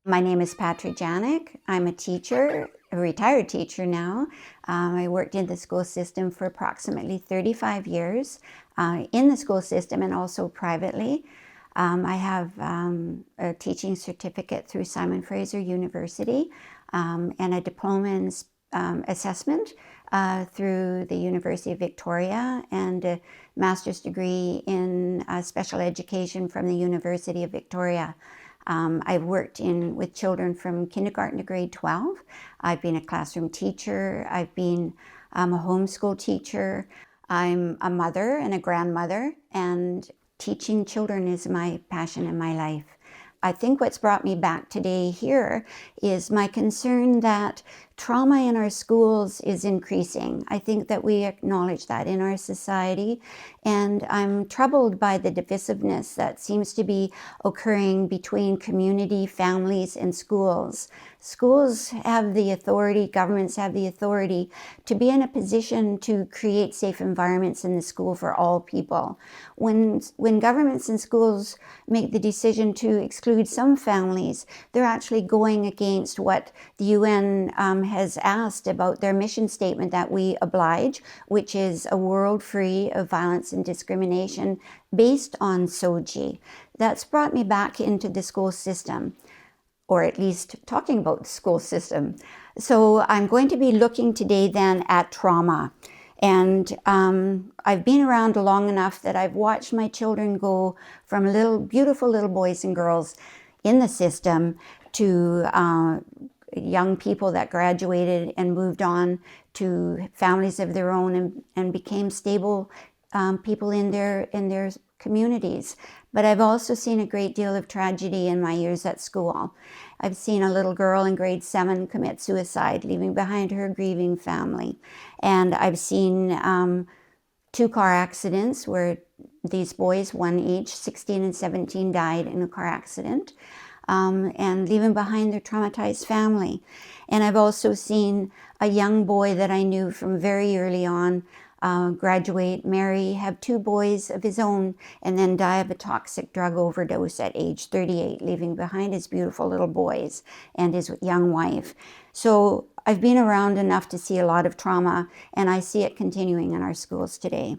My name is Patrick Janik. I'm a teacher, a retired teacher now. I worked in the school system for approximately 35 years in the school system and also privately. I have a teaching certificate through Simon Fraser University and a diploma in assessment through the University of Victoria and a master's degree in special education from the University of Victoria. I've worked with children from kindergarten to grade 12. I've been a classroom teacher. I've been a homeschool teacher. I'm a mother and a grandmother, and teaching children is my passion in my life. I think what's brought me back today here is my concern that trauma in our schools is increasing. I think that we acknowledge that in our society, and I'm troubled by the divisiveness that seems to be occurring between community, families, and schools. Schools have the authority, governments have the authority to be in a position to create safe environments in the school for all people. When governments and schools make the decision to exclude some families, they're actually going against what the UN has asked about their mission statement that we oblige, which is a world free of violence and discrimination based on SOGI. That's brought me back into the school system, or at least talking about the school system. So I'm going to be looking today then at trauma. And I've been around long enough that I've watched my children go from beautiful little boys and girls in the system to young people that graduated and moved on to families of their own and became stable people in their communities. But I've also seen a great deal of tragedy in my years at school. I've seen a little girl in grade 7 commit suicide, leaving behind her grieving family. And I've seen 2 car accidents where these boys, one each, 16 and 17, died in a car accident, and leaving behind their traumatized family. And I've also seen a young boy that I knew from very early on graduate, marry, have 2 boys of his own, and then die of a toxic drug overdose at age 38, leaving behind his beautiful little boys and his young wife. So I've been around enough to see a lot of trauma, and I see it continuing in our schools today.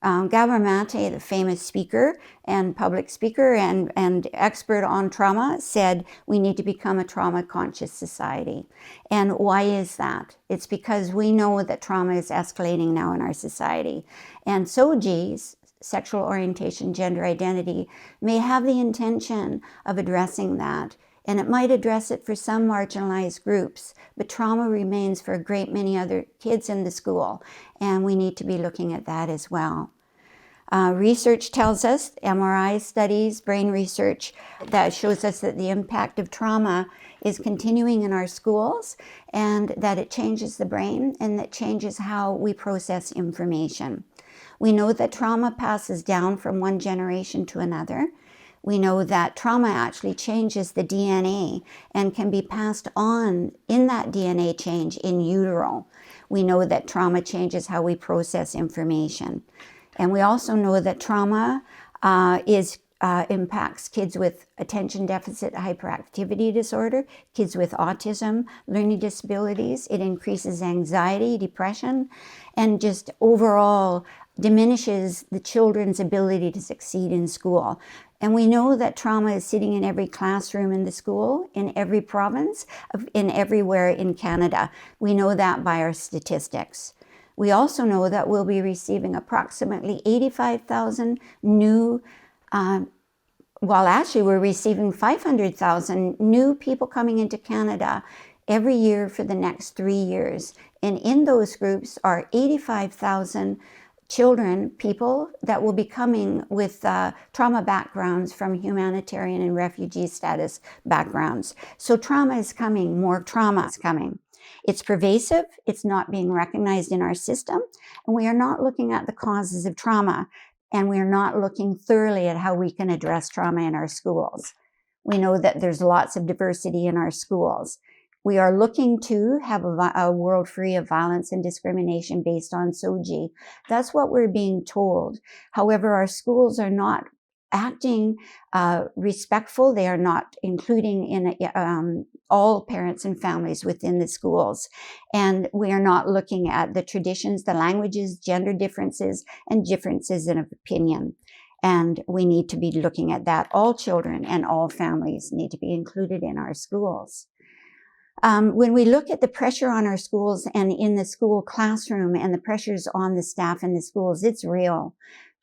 Gabor Mate, the famous speaker and public speaker and expert on trauma, said we need to become a trauma-conscious society. And why is that? It's because we know that trauma is escalating now in our society. And SOGI, sexual orientation, gender identity, may have the intention of addressing that. And it might address it for some marginalized groups, but trauma remains for a great many other kids in the school, and we need to be looking at that as well. Research tells us, MRI studies, brain research, that shows us that the impact of trauma is continuing in our schools, and that it changes the brain and that changes how we process information. We know that trauma passes down from one generation to another. We know that trauma actually changes the DNA and can be passed on in that DNA change in utero. We know that trauma changes how we process information. And we also know that trauma impacts kids with attention deficit hyperactivity disorder, kids with autism, learning disabilities. It increases anxiety, depression, and just overall diminishes the children's ability to succeed in school. And we know that trauma is sitting in every classroom in the school, in every province, everywhere in Canada. We know that by our statistics. We also know that we'll be receiving approximately 85,000 new, we're receiving 500,000 new people coming into Canada every year for the next 3 years. And in those groups are 85,000 children, people that will be coming with trauma backgrounds from humanitarian and refugee status backgrounds. So trauma is coming, more trauma is coming. It's pervasive, it's not being recognized in our system, and we are not looking at the causes of trauma, and we are not looking thoroughly at how we can address trauma in our schools. We know that there's lots of diversity in our schools. We are looking to have a world free of violence and discrimination based on SOGI. That's what we're being told. However, our schools are not acting respectful. They are not including in all parents and families within the schools. And we are not looking at the traditions, the languages, gender differences, and differences in opinion. And we need to be looking at that. All children and all families need to be included in our schools. When we look at the pressure on our schools and in the school classroom and the pressures on the staff in the schools, it's real.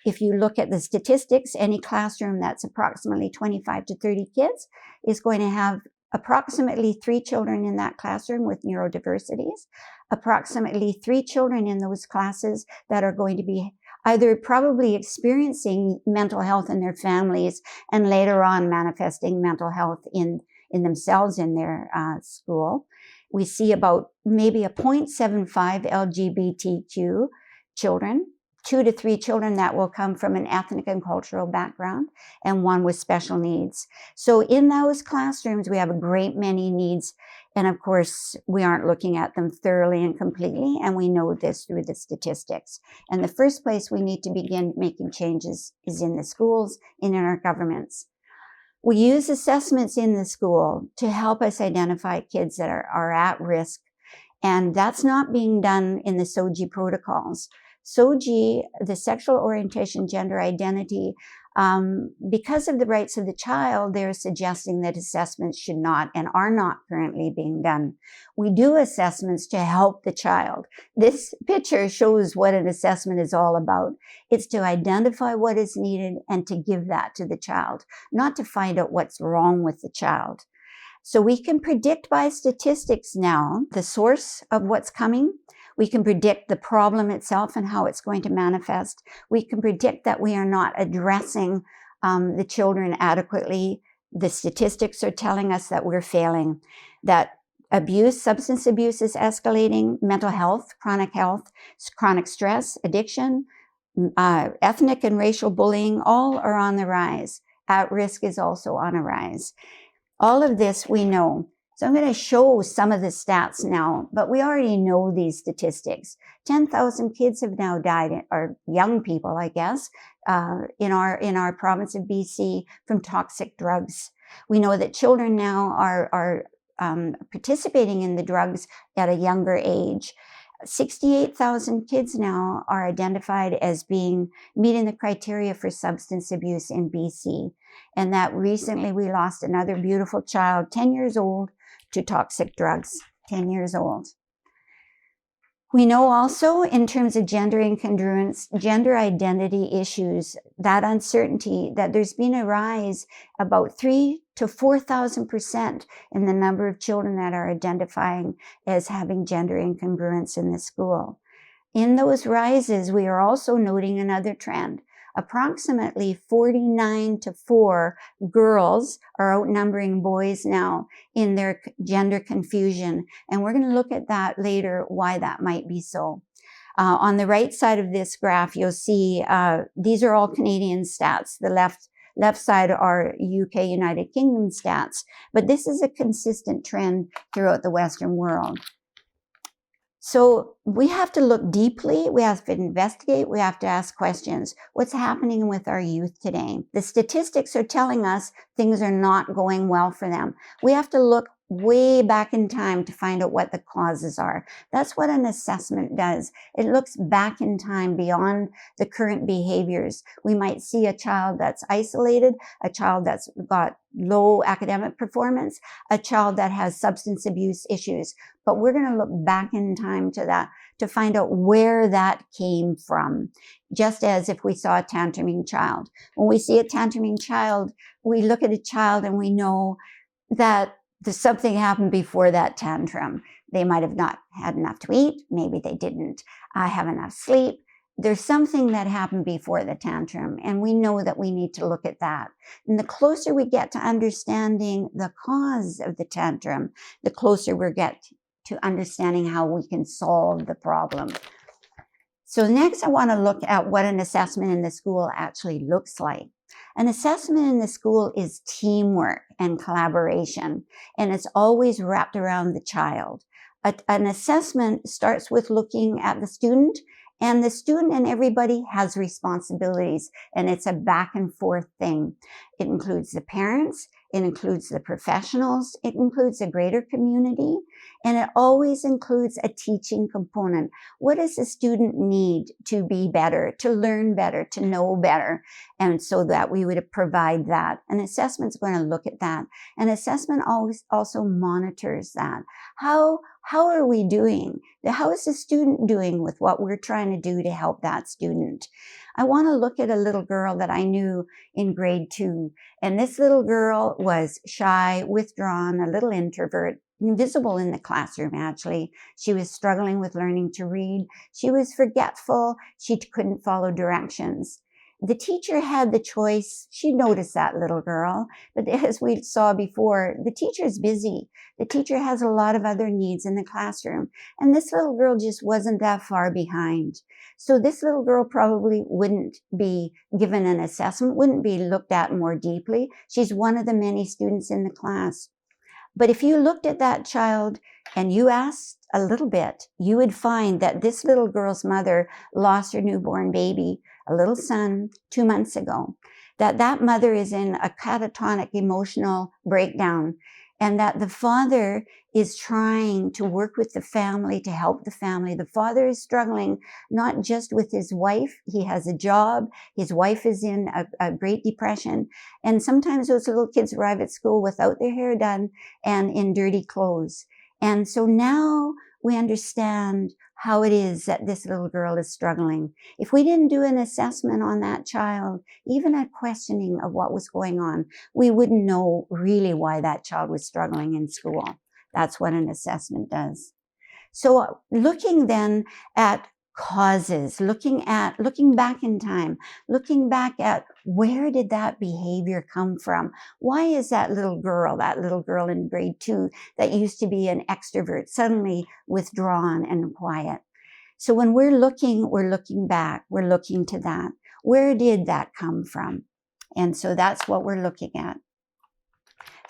If you look at the statistics, any classroom that's approximately 25 to 30 kids is going to have approximately 3 children in that classroom with neurodiversities, approximately 3 children in those classes that are going to be either probably experiencing mental health in their families and later on manifesting mental health in themselves in their school. We see about maybe a 0.75 LGBTQ children, 2 to 3 children that will come from an ethnic and cultural background, and 1 with special needs. So in those classrooms, we have a great many needs. And of course, we aren't looking at them thoroughly and completely, and we know this through the statistics. And the first place we need to begin making changes is in the schools and in our governments. We use assessments in the school to help us identify kids that are at risk, and that's not being done in the SOGI protocols. SOGI, the sexual orientation, gender identity, because of the rights of the child, they're suggesting that assessments should not and are not currently being done. We do assessments to help the child. This picture shows what an assessment is all about. It's to identify what is needed and to give that to the child, not to find out what's wrong with the child. So we can predict by statistics now the source of what's coming. We can predict the problem itself and how it's going to manifest. We can predict that we are not addressing the children adequately. The statistics are telling us that we're failing, that abuse, substance abuse is escalating, mental health, chronic stress, addiction, ethnic and racial bullying, all are on the rise. At risk is also on a rise. All of this we know. So I'm going to show some of the stats now, but we already know these statistics. 10,000 kids have now died, or young people, I guess, in our province of BC from toxic drugs. We know that children now are participating in the drugs at a younger age. 68,000 kids now are identified as meeting the criteria for substance abuse in BC. And that recently we lost another beautiful child, 10 years old, to toxic drugs, 10 years old. We know also in terms of gender incongruence, gender identity issues, that uncertainty, that there's been a rise about 3,000 to 4,000% in the number of children that are identifying as having gender incongruence in the school. In those rises, we are also noting another trend. Approximately 49-4 girls are outnumbering boys now in their gender confusion. And we're going to look at that later, why that might be so. On the right side of this graph, you'll see these are all Canadian stats. The left side are UK, United Kingdom stats. But this is a consistent trend throughout the Western world. So we have to look deeply, we have to investigate, we have to ask questions. What's happening with our youth today? The statistics are telling us things are not going well for them. We have to look way back in time to find out what the causes are. That's what an assessment does. It looks back in time beyond the current behaviors. We might see a child that's isolated, a child that's got low academic performance, a child that has substance abuse issues. But we're going to look back in time to that to find out where that came from. Just as if we saw a tantruming child. When we see a tantruming child, we look at a child and we know that something happened before that tantrum. They might have not had enough to eat. Maybe they didn't have enough sleep. There's something that happened before the tantrum, and we know that we need to look at that. And the closer we get to understanding the cause of the tantrum, the closer we get to understanding how we can solve the problem. So next, I want to look at what an assessment in the school actually looks like. An assessment in the school is teamwork and collaboration, and it's always wrapped around the child. An assessment starts with looking at the student, and the student and everybody has responsibilities, and it's a back and forth thing. It includes the parents, it includes the professionals, it includes a greater community, and it always includes a teaching component. What does the student need to be better, to learn better, to know better? And so that we would provide that. An assessment's going to look at that. An assessment always also monitors that. How are we doing? How is the student doing with what we're trying to do to help that student? I want to look at a little girl that I knew in grade 2. And this little girl was shy, withdrawn, a little introvert, invisible in the classroom, actually. She was struggling with learning to read. She was forgetful. She couldn't follow directions. The teacher had the choice. She noticed that little girl, but as we saw before, the teacher's busy. The teacher has a lot of other needs in the classroom, and this little girl just wasn't that far behind. So this little girl probably wouldn't be given an assessment, wouldn't be looked at more deeply. She's one of the many students in the class. But if you looked at that child and you asked a little bit, you would find that this little girl's mother lost her newborn baby, a little son, 2 months ago, that mother is in a catatonic emotional breakdown, and that the father is trying to work with the family to help the family. The father is struggling not just with his wife. He has a job. His wife is in a great depression. And sometimes those little kids arrive at school without their hair done and in dirty clothes. And so now we understand how it is that this little girl is struggling. If we didn't do an assessment on that child, even a questioning of what was going on, we wouldn't know really why that child was struggling in school. That's what an assessment does. So looking then at causes, looking back in time, looking back at where did that behavior come from? Why is that little girl in grade 2 that used to be an extrovert suddenly withdrawn and quiet? So when we're looking back, we're looking to that. Where did that come from? And so that's what we're looking at.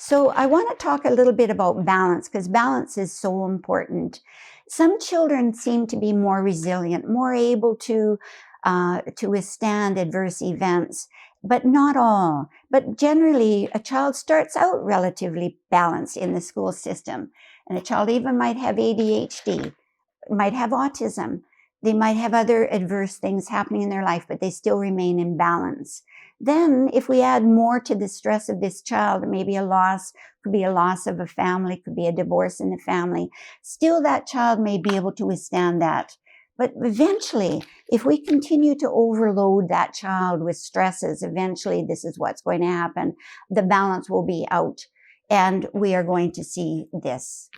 So I want to talk a little bit about balance, because balance is so important. Some children seem to be more resilient, more able to withstand adverse events, but not all. But generally, a child starts out relatively balanced in the school system. And a child even might have ADHD, might have autism. They might have other adverse things happening in their life, but they still remain in balance. Then if we add more to the stress of this child, maybe a loss, could be a loss of a family, could be a divorce in the family, still that child may be able to withstand that. But eventually, if we continue to overload that child with stresses, eventually this is what's going to happen. The balance will be out, and we are going to see this.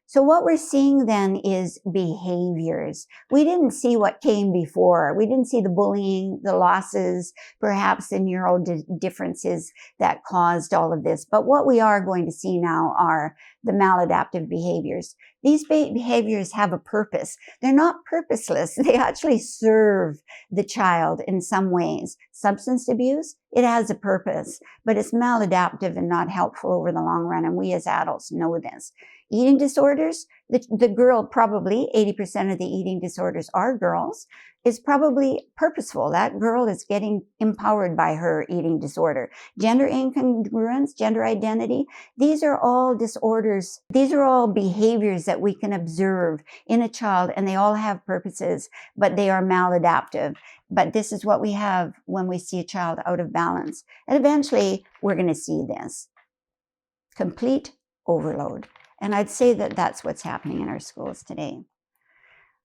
So what we're seeing then is behaviors. We didn't see what came before. We didn't see the bullying, the losses, perhaps the neural differences that caused all of this. But what we are going to see now are the maladaptive behaviors. These behaviors have a purpose. They're not purposeless. They actually serve the child in some ways. Substance abuse, it has a purpose, but it's maladaptive and not helpful over the long run. And we as adults know this. Eating disorders, the girl, probably 80% of the eating disorders are girls, is probably purposeful. That girl is getting empowered by her eating disorder. Gender incongruence, gender identity, these are all disorders. These are all behaviors that we can observe in a child, and they all have purposes, but they are maladaptive. But this is what we have when we see a child out of balance. And eventually, we're going to see this. Complete overload. And I'd say that that's what's happening in our schools today.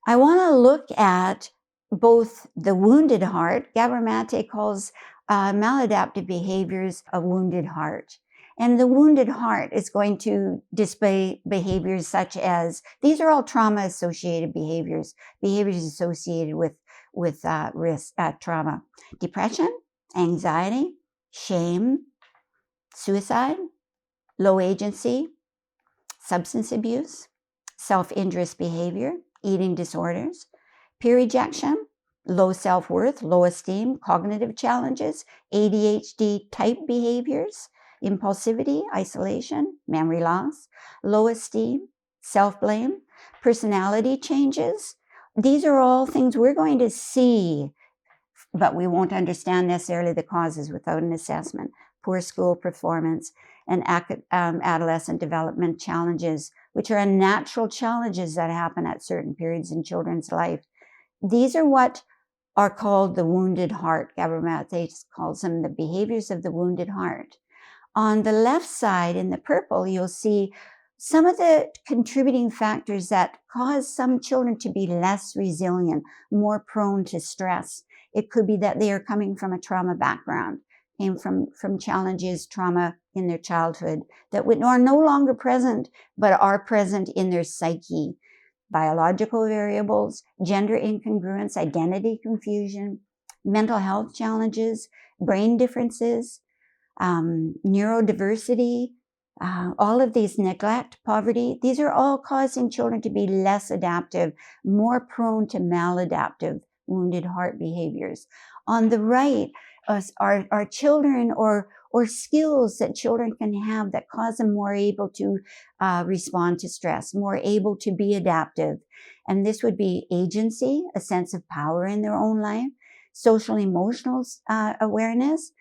I want to look at both the wounded heart. Gabor Mate calls maladaptive behaviors a wounded heart. And the wounded heart is going to display behaviors such as, these are all trauma-associated behaviors, behaviors associated with risk, trauma. Depression, anxiety, shame, suicide, low agency, substance abuse, self-injurious behavior, eating disorders, peer rejection, low self-worth, low esteem, cognitive challenges, ADHD type behaviors, impulsivity, isolation, memory loss, low esteem, self-blame, personality changes. These are all things we're going to see, but we won't understand necessarily the causes without an assessment. Poor school performance and adolescent development challenges, which are unnatural challenges that happen at certain periods in children's life. These are what are called the wounded heart. Gabor Mate calls them the behaviors of the wounded heart. On the left side in the purple, you'll see some of the contributing factors that cause some children to be less resilient, more prone to stress. It could be that they are coming from a trauma background, came from challenges, trauma in their childhood that are no longer present, but are present in their psyche. Biological variables, gender incongruence, identity confusion, mental health challenges, brain differences, neurodiversity, all of these, neglect, poverty, these are all causing children to be less adaptive, more prone to maladaptive, wounded heart behaviors. On the right are children or skills that children can have that cause them more able to respond to stress, more able to be adaptive. And this would be agency, a sense of power in their own life, social emotional awareness,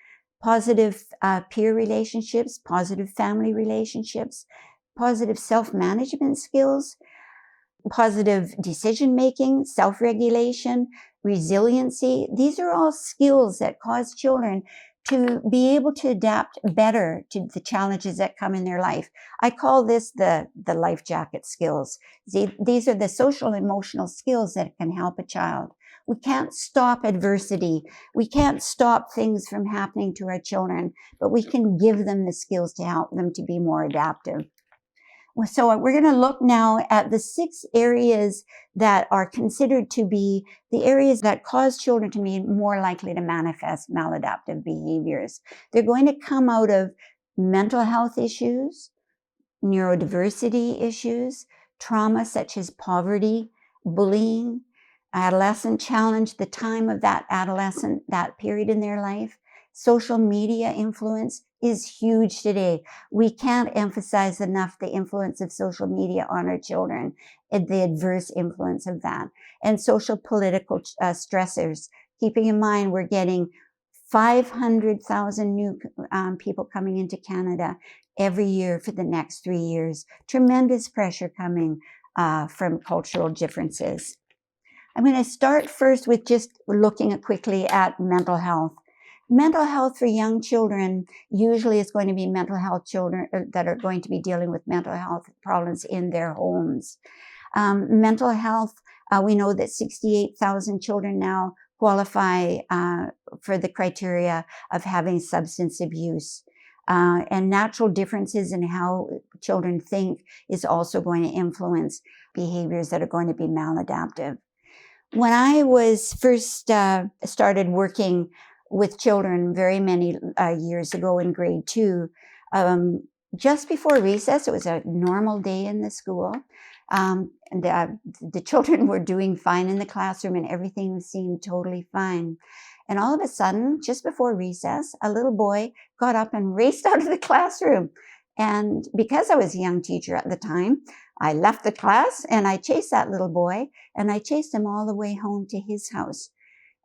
positive peer relationships, positive family relationships, positive self-management skills, positive decision-making, self-regulation, resiliency. These are all skills that cause children to be able to adapt better to the challenges that come in their life. I call this the life jacket skills. These are the social emotional skills that can help a child. We can't stop adversity. We can't stop things from happening to our children, but we can give them the skills to help them to be more adaptive. So we're going to look now at the 6 areas that are considered to be the areas that cause children to be more likely to manifest maladaptive behaviors. They're going to come out of mental health issues, neurodiversity issues, trauma such as poverty, bullying, adolescent challenge, the time of that adolescent, that period in their life. Social media influence is huge today. We can't emphasize enough the influence of social media on our children and the adverse influence of that. And social political stressors. Keeping in mind, we're getting 500,000 new people coming into Canada every year for the next 3 years. Tremendous pressure coming from cultural differences. I'm going to start first with just looking quickly at mental health. Mental health for young children usually is going to be mental health children that are going to be dealing with mental health problems in their homes. Mental health, we know that 68,000 children now qualify for the criteria of having substance abuse. And natural differences in how children think is also going to influence behaviors that are going to be maladaptive. When I was first started working with children very many years ago in grade 2, just before recess, it was a normal day in the school. The children were doing fine in the classroom and everything seemed totally fine. And all of a sudden, just before recess, a little boy got up and raced out of the classroom. And because I was a young teacher at the time, I left the class and I chased that little boy and I chased him all the way home to his house.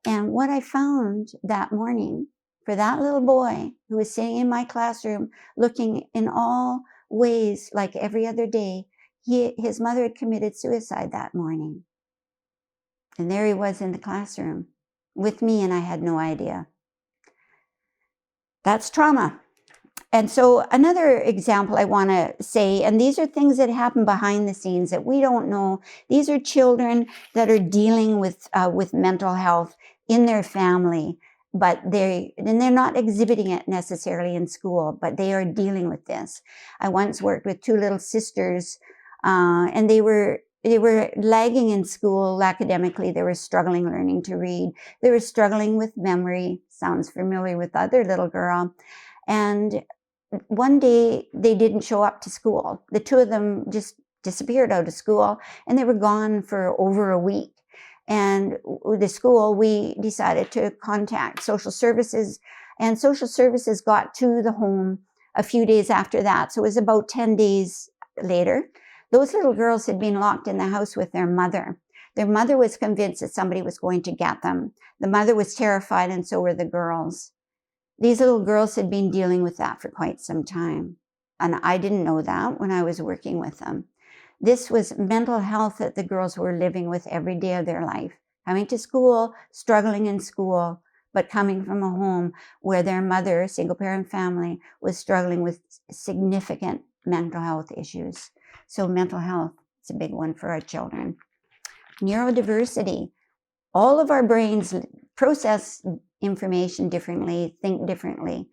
And what I found that morning for that little boy who was sitting in my classroom looking in all ways like every other day, his mother had committed suicide that morning. And there he was in the classroom with me and I had no idea. That's trauma. And so another example I want to say, and these are things that happen behind the scenes that we don't know. These are children that are dealing with mental health in their family, but they're not exhibiting it necessarily in school, but they are dealing with this. I once worked with 2 little sisters, and they were lagging in school academically. They were struggling learning to read. They were struggling with memory. Sounds familiar with the other little girl. And one day they didn't show up to school. The 2 of them just disappeared out of school and they were gone for over a week. And the school, we decided to contact social services, and social services got to the home a few days after that. So it was about 10 days later. Those little girls had been locked in the house with their mother. Their mother was convinced that somebody was going to get them. The mother was terrified, and so were the girls. These little girls had been dealing with that for quite some time. And I didn't know that when I was working with them. This was mental health that the girls were living with every day of their life. Coming to school, struggling in school, but coming from a home where their mother, single parent family, was struggling with significant mental health issues. So mental health is a big one for our children. Neurodiversity. All of our brains process information differently, think differently.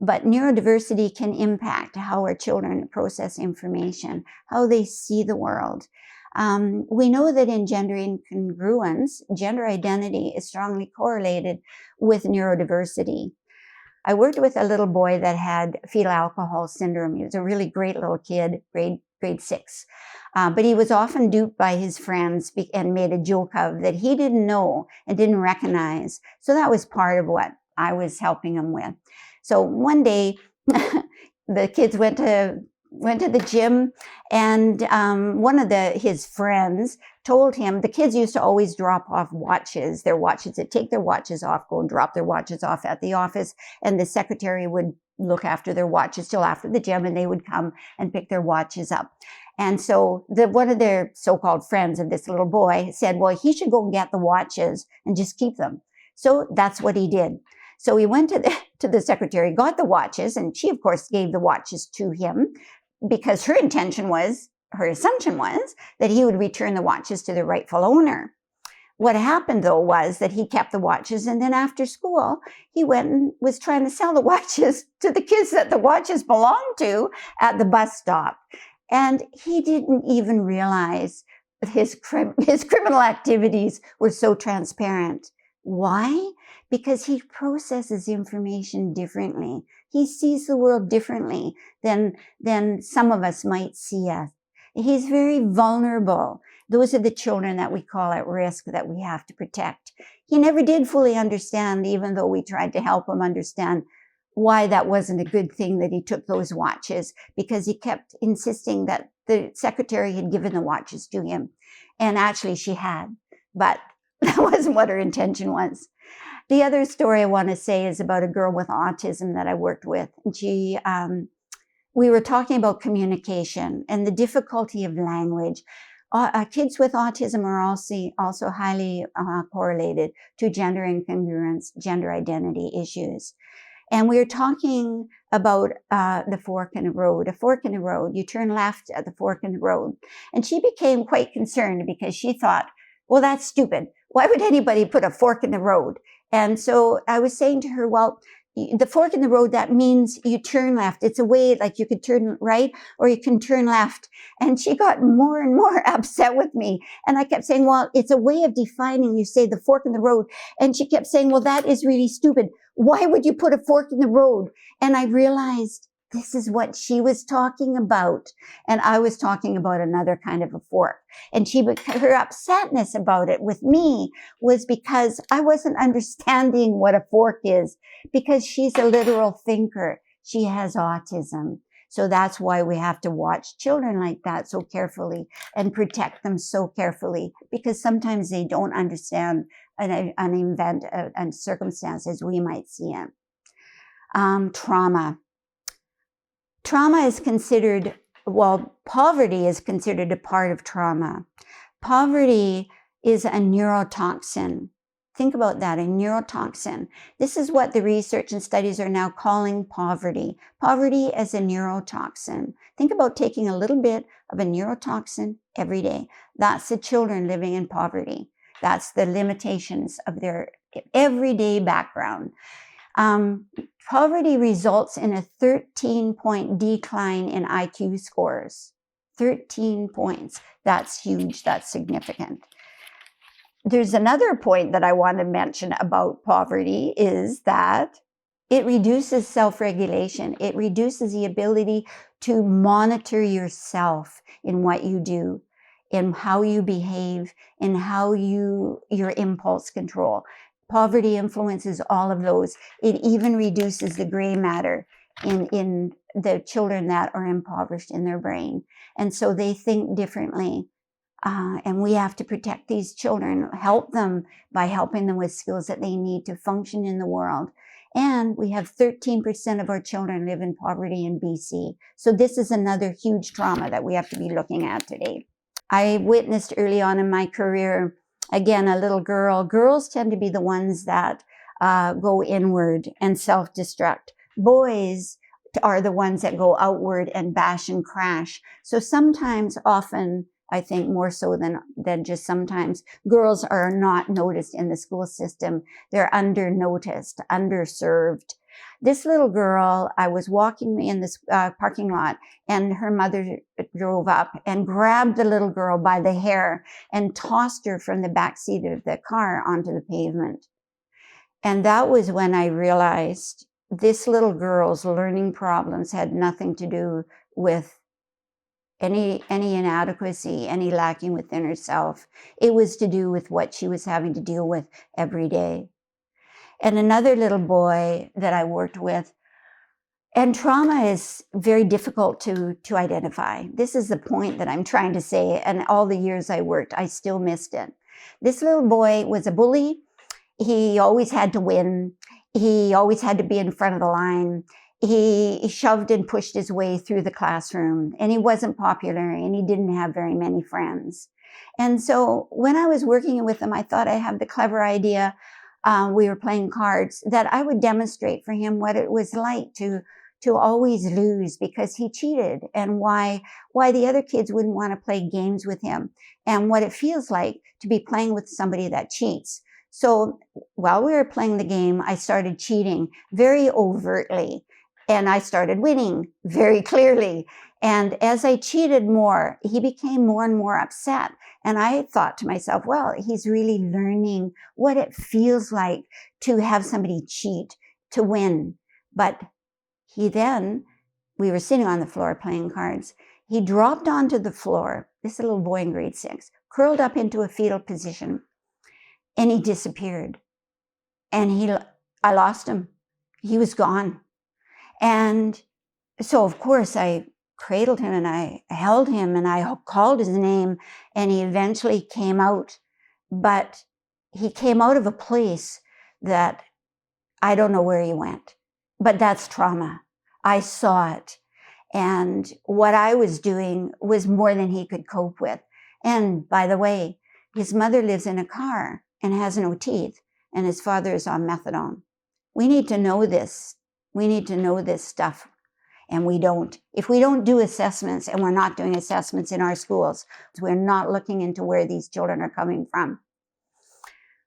But neurodiversity can impact how our children process information, how they see the world. We know that in gender incongruence, gender identity is strongly correlated with neurodiversity. I worked with a little boy that had fetal alcohol syndrome. He was a really great little kid, grade 6. But he was often duped by his friends and made a joke of that he didn't know and didn't recognize. So that was part of what I was helping him with. So one day, the kids went to the gym, and one of his friends told him, the kids used to always drop off their watches. They'd take their watches off, go and drop their watches off at the office, and the secretary would look after their watches till after the gym, and they would come and pick their watches up. And so one of their so-called friends of this little boy said, well, he should go and get the watches and just keep them. So that's what he did. So he went to the secretary, got the watches, and she, of course, gave the watches to him because her assumption was that he would return the watches to the rightful owner. What happened, though, was that he kept the watches, and then after school, he went and was trying to sell the watches to the kids that the watches belonged to at the bus stop. And he didn't even realize his criminal activities were so transparent. Why? Because he processes information differently. He sees the world differently than some of us might see us. He's very vulnerable. Those are the children that we call at risk that we have to protect. He never did fully understand, even though we tried to help him understand why that wasn't a good thing that he took those watches, because he kept insisting that the secretary had given the watches to him. And actually she had, but that wasn't what her intention was. The other story I want to say is about a girl with autism that I worked with. And we were talking about communication and the difficulty of language. Kids with autism are also highly correlated to gender incongruence, gender identity issues. And we were talking about the fork in the road. A fork in the road, you turn left at the fork in the road. And she became quite concerned because she thought, well, that's stupid. Why would anybody put a fork in the road? And so I was saying to her, well, the fork in the road, that means you turn left. It's a way, like you could turn right or you can turn left. And she got more and more upset with me. And I kept saying, well, it's a way of defining, you say the fork in the road. And she kept saying, well, that is really stupid. Why would you put a fork in the road? And I realized this is what she was talking about. And I was talking about another kind of a fork. And her upsetness about it with me was because I wasn't understanding what a fork is, because she's a literal thinker. She has autism. So that's why we have to watch children like that so carefully and protect them so carefully, because sometimes they don't understand an event and circumstance as we might see it. Trauma. Trauma is considered, poverty is considered a part of trauma. Poverty is a neurotoxin. Think about that, a neurotoxin. This is what the research and studies are now calling poverty. Poverty as a neurotoxin. Think about taking a little bit of a neurotoxin every day. That's the children living in poverty. That's the limitations of their everyday background. Poverty results in a 13-point decline in IQ scores. 13 points. That's huge. That's significant. There's another point that I want to mention about poverty is that it reduces self-regulation. It reduces the ability to monitor yourself in what you do. in how you behave, in how your impulse control. Poverty influences all of those. It even reduces the gray matter in the children that are impoverished in their brain. And so they think differently. And we have to protect these children, help them by helping them with skills that they need to function in the world. And we have 13% of our children live in poverty in BC. So this is another huge trauma that we have to be looking at today. I witnessed early on in my career, again, a little girl. Girls tend to be the ones that go inward and self-destruct. Boys are the ones that go outward and bash and crash. So sometimes, often, I think more so than just sometimes, girls are not noticed in the school system. They're under-noticed, underserved. This little girl, I was walking in this parking lot, and her mother drove up and grabbed the little girl by the hair and tossed her from the back seat of the car onto the pavement. And that was when I realized this little girl's learning problems had nothing to do with any inadequacy, any lacking within herself. It was to do with what she was having to deal with every day. And another little boy that I worked with, and trauma is very difficult to identify. This is the point that I'm trying to say, and all the years I worked, I still missed it. This little boy was a bully. He always had to win. He always had to be in front of the line. He shoved and pushed his way through the classroom, and he wasn't popular, and he didn't have very many friends. And so when I was working with him, I thought I have the clever idea, we were playing cards, that I would demonstrate for him what it was like to always lose because he cheated, and why the other kids wouldn't want to play games with him, and what it feels like to be playing with somebody that cheats. So while we were playing the game, I started cheating very overtly. And I started winning very clearly. And as I cheated more, he became more and more upset. And I thought to myself, well, he's really learning what it feels like to have somebody cheat, to win. But we were sitting on the floor playing cards. He dropped onto the floor, this little boy in grade 6, curled up into a fetal position, and he disappeared. And I lost him. He was gone. And so, of course, I cradled him and I held him and I called his name, and he eventually came out. But he came out of a place that I don't know where he went. But that's trauma. I saw it. And what I was doing was more than he could cope with. And by the way, his mother lives in a car and has no teeth, and his father is on methadone. We need to know this. We need to know this stuff, and we don't. If we don't do assessments, and we're not doing assessments in our schools, we're not looking into where these children are coming from.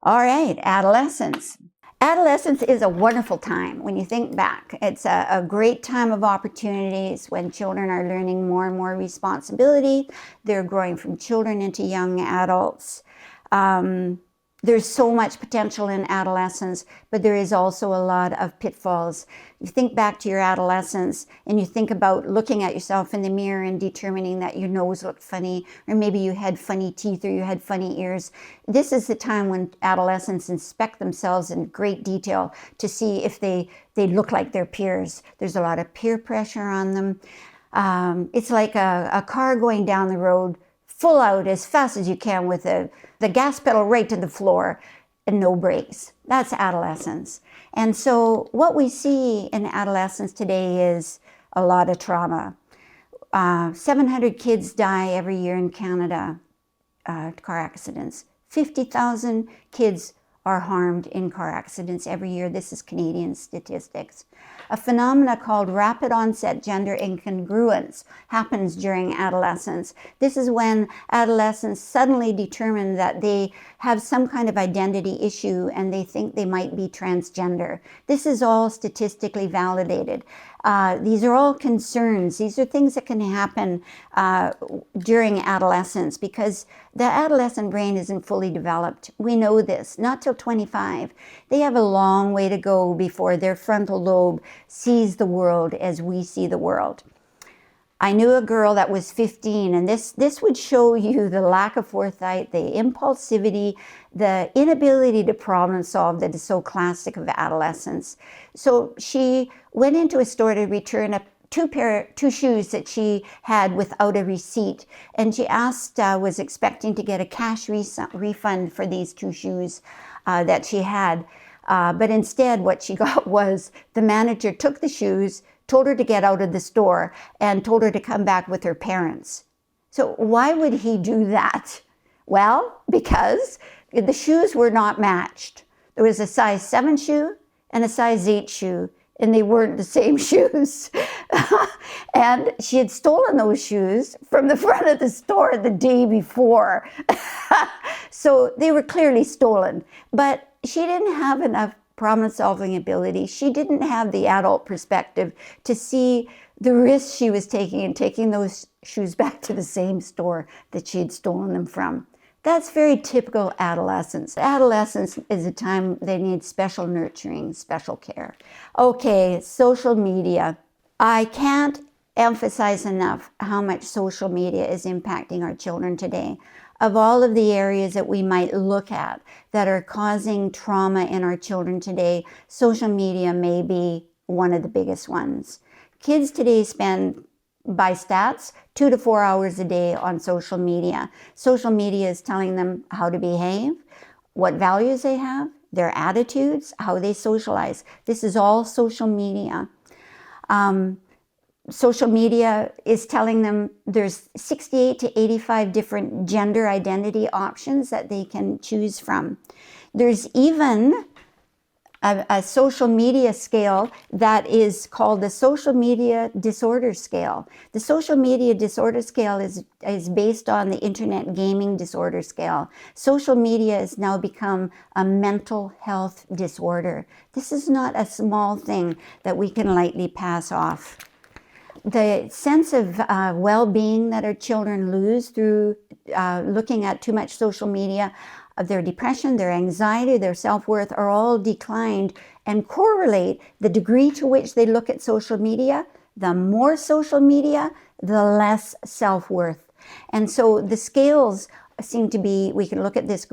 All right, adolescence. Adolescence is a wonderful time when you think back. It's a great time of opportunities when children are learning more and more responsibility. They're growing from children into young adults. There's so much potential in adolescence, but there is also a lot of pitfalls. You think back to your adolescence and you think about looking at yourself in the mirror and determining that your nose looked funny, or maybe you had funny teeth or you had funny ears. This is the time when adolescents inspect themselves in great detail to see if they look like their peers. There's a lot of peer pressure on them. It's like a car going down the road full out as fast as you can with the gas pedal right to the floor and no brakes. That's adolescence. And so what we see in adolescence today is a lot of trauma. 700 kids die every year in Canada, car accidents. 50,000 kids are harmed in car accidents every year. This is Canadian statistics. A phenomena called rapid onset gender incongruence happens during adolescence. This is when adolescents suddenly determine that they have some kind of identity issue and they think they might be transgender. This is all statistically validated. These are all concerns. These are things that can happen during adolescence because the adolescent brain isn't fully developed. We know this, not till 25. They have a long way to go before their frontal lobe sees the world as we see the world. I knew a girl that was 15, and this would show you the lack of foresight, the impulsivity, the inability to problem solve that is so classic of adolescence. So she went into a store to return two shoes that she had without a receipt, and she was expecting to get a cash refund for these two shoes that she had. But instead, what she got was the manager took the shoes, told her to get out of the store, and told her to come back with her parents. So why would he do that? Well, because the shoes were not matched. There was a size 7 shoe and a size 8 shoe, and they weren't the same shoes. And she had stolen those shoes from the front of the store the day before. So they were clearly stolen. But she didn't have enough problem-solving ability. She didn't have the adult perspective to see the risk she was taking in taking those shoes back to the same store that she had stolen them from. That's very typical adolescence. Adolescence is a time they need special nurturing, special care. Okay, social media. I can't emphasize enough how much social media is impacting our children today. Of all of the areas that we might look at that are causing trauma in our children today, social media may be one of the biggest ones. Kids today spend, by stats, 2 to 4 hours a day on social media. Social media is telling them how to behave, what values they have, their attitudes, how they socialize. This is all social media. Social media is telling them there's 68 to 85 different gender identity options that they can choose from. There's even a social media scale that is called the social media disorder scale. The social media disorder scale is based on the internet gaming disorder scale. Social media has now become a mental health disorder. This is not a small thing that we can lightly pass off. The sense of well-being that our children lose through looking at too much social media, their depression, their anxiety, their self-worth are all declined and correlate the degree to which they look at social media. The more social media, the less self-worth. And so the scales seem to be, we can look at this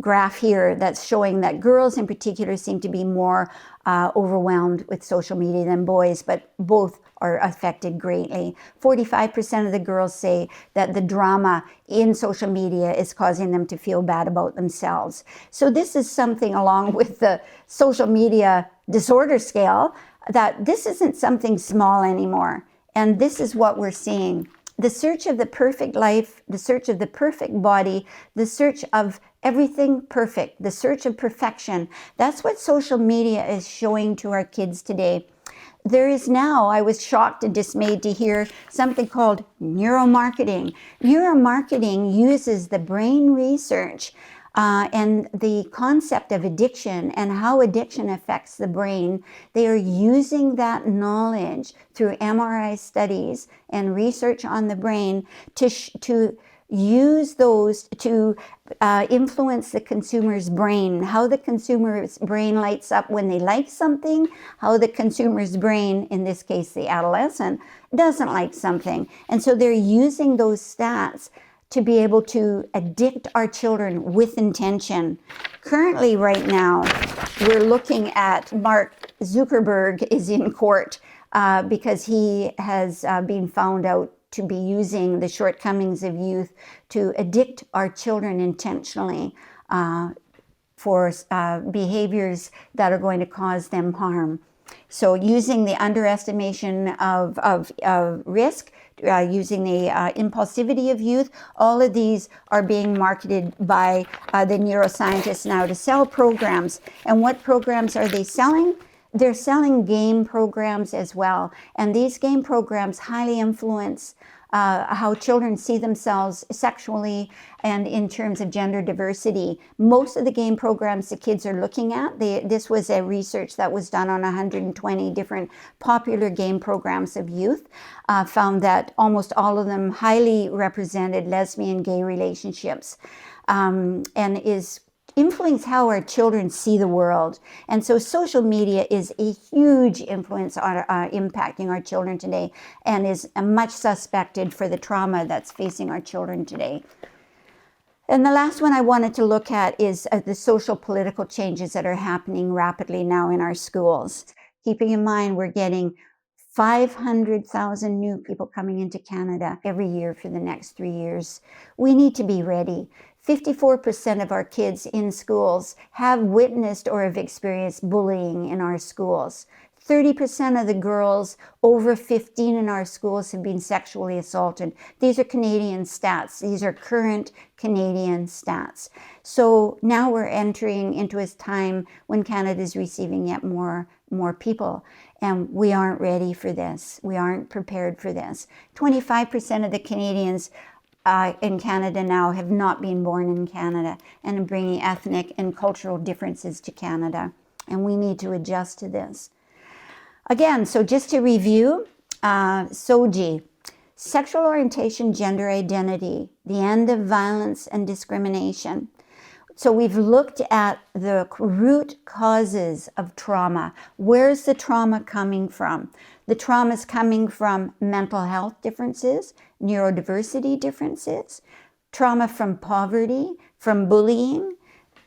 graph here that's showing that girls in particular seem to be more overwhelmed with social media than boys, but both are affected greatly. 45% of the girls say that the drama in social media is causing them to feel bad about themselves. So this is something along with the social media disorder scale, that this isn't something small anymore. And this is what we're seeing. The search of the perfect life, the search of the perfect body, the search of everything perfect, the search of perfection. That's what social media is showing to our kids today. There is now, I was shocked and dismayed to hear something called neuromarketing. Neuromarketing uses the brain research and the concept of addiction and how addiction affects the brain. They are using that knowledge through MRI studies and research on the brain to use those to influence the consumer's brain, how the consumer's brain lights up when they like something, how the consumer's brain, in this case the adolescent, doesn't like something. And so they're using those stats to be able to addict our children with intention. Currently, right now, we're looking at Mark Zuckerberg is in court because he has been found out to be using the shortcomings of youth to addict our children intentionally for behaviors that are going to cause them harm. So using the underestimation of risk, using the impulsivity of youth, all of these are being marketed by the neuroscientists now to sell programs. And what programs are they selling? They're selling game programs as well. And these game programs highly influence how children see themselves sexually and in terms of gender diversity. Most of the game programs the kids are looking at, this was a research that was done on 120 different popular game programs of youth, found that almost all of them highly represented lesbian gay relationships, and is influence how our children see the world. And so social media is a huge influence on impacting our children today, and is much suspected for the trauma that's facing our children today. And the last one I wanted to look at is the social political changes that are happening rapidly now in our schools. Keeping in mind, we're getting 500,000 new people coming into Canada every year for the next 3 years. We need to be ready. 54% of our kids in schools have witnessed or have experienced bullying in our schools. 30% of the girls over 15 in our schools have been sexually assaulted. These are Canadian stats. These are current Canadian stats. So now we're entering into a time when Canada is receiving yet more people, and we aren't ready for this. We aren't prepared for this. 25% of the Canadians in Canada now have not been born in Canada, and are bringing ethnic and cultural differences to Canada, and we need to adjust to this. Again, so just to review, SOGI, sexual orientation, gender identity, the end of violence and discrimination. So we've looked at the root causes of trauma. Where's the trauma coming from? The trauma is coming from mental health differences, neurodiversity differences, trauma from poverty, from bullying,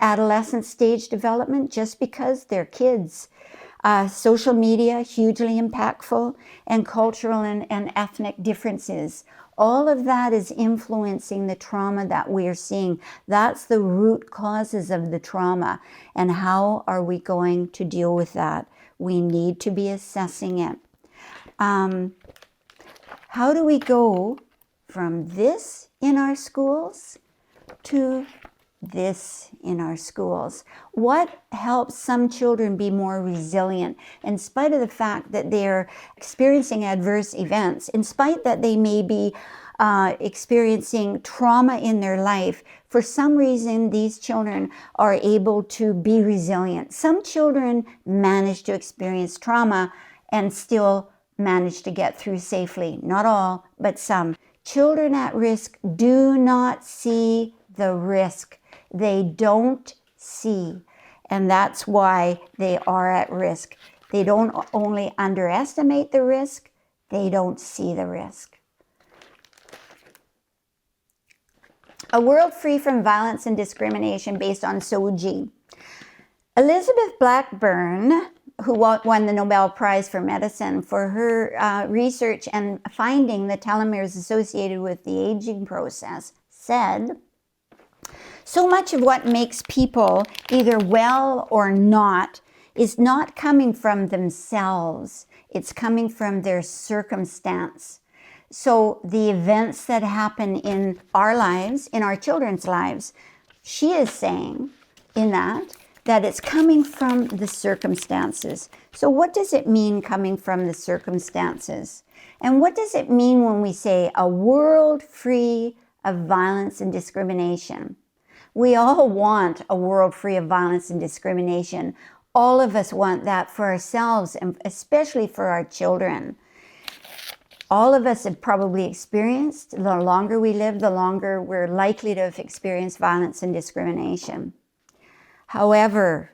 adolescent stage development, just because they're kids. Social media, hugely impactful, and cultural and ethnic differences. All of that is influencing the trauma that we're seeing. That's the root causes of the trauma. And how are we going to deal with that? We need to be assessing it. How do we go from this in our schools to this in our schools? What helps some children be more resilient in spite of the fact that they're experiencing adverse events, in spite that they may be experiencing trauma in their life? For some reason, these children are able to be resilient. Some children manage to experience trauma and still manage to get through safely. Not all, but some. Children at risk do not see the risk. They don't see, and that's why they are at risk. They don't only underestimate the risk, they don't see the risk. A world free from violence and discrimination based on SOGI. Elizabeth Blackburn, who won the Nobel Prize for Medicine for her research and finding the telomeres associated with the aging process, said, "So much of what makes people either well or not is not coming from themselves. It's coming from their circumstance." So the events that happen in our lives, in our children's lives, she is saying in that it's coming from the circumstances. So what does it mean coming from the circumstances? And what does it mean when we say a world free of violence and discrimination? We all want a world free of violence and discrimination. All of us want that for ourselves, and especially for our children. All of us have probably experienced, the longer we live, the longer we're likely to have experienced violence and discrimination. However,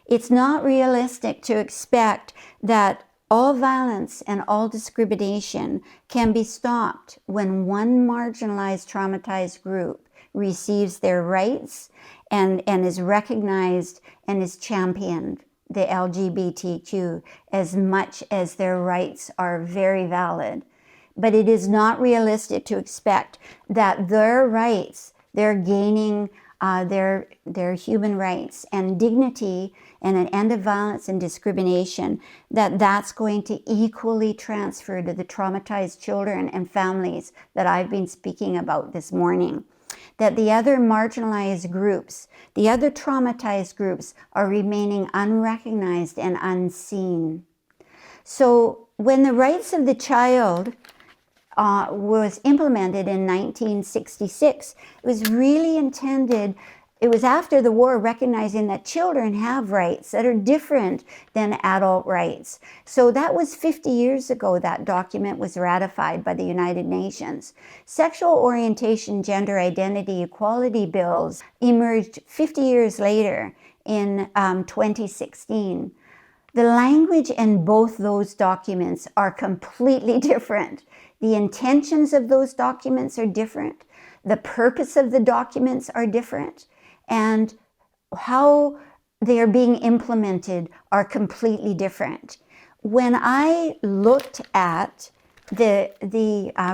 it's not realistic to expect that all violence and all discrimination can be stopped when one marginalized, traumatized group receives their rights and is recognized and is championed, the LGBTQ, as much as their rights are very valid. But it is not realistic to expect that their rights, they're gaining their human rights and dignity and an end of violence and discrimination, that's going to equally transfer to the traumatized children and families that I've been speaking about this morning. That the other marginalized groups, the other traumatized groups, are remaining unrecognized and unseen. So when the rights of the child was implemented in 1966, it was really intended It was after the war, recognizing that children have rights that are different than adult rights. So that was 50 years ago that document was ratified by the United Nations. Sexual orientation, gender identity, equality bills emerged 50 years later in 2016. The language in both those documents are completely different. The intentions of those documents are different. The purpose of the documents are different. And how they are being implemented are completely different. When I looked at the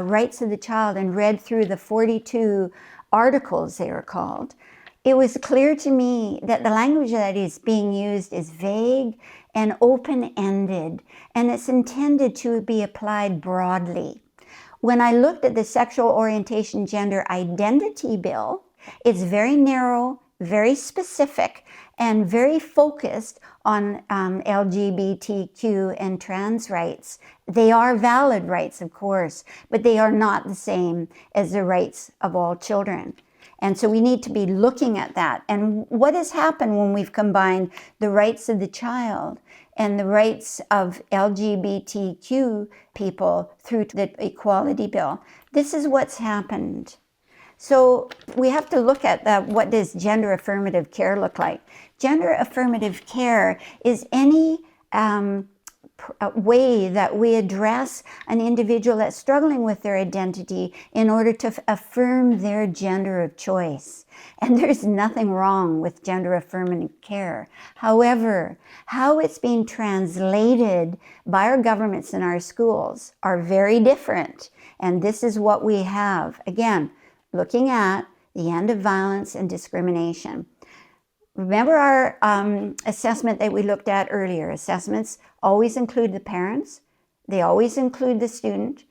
rights of the child and read through the 42 articles, they are called, it was clear to me that the language that is being used is vague and open-ended, and it's intended to be applied broadly. When I looked at the sexual orientation gender identity bill, it's very narrow, very specific, and very focused on LGBTQ and trans rights. They are valid rights, of course, but they are not the same as the rights of all children. And so we need to be looking at that. And what has happened when we've combined the rights of the child and the rights of LGBTQ people through the equality bill? This is what's happened. So we have to look at what does gender affirmative care look like. Gender affirmative care is any way that we address an individual that's struggling with their identity in order to affirm their gender of choice. And there's nothing wrong with gender affirmative care. However, how it's being translated by our governments and our schools are very different. And this is what we have. Again, looking at the end of violence and discrimination. Remember our assessment that we looked at earlier. Assessments always include the parents. They always include the student.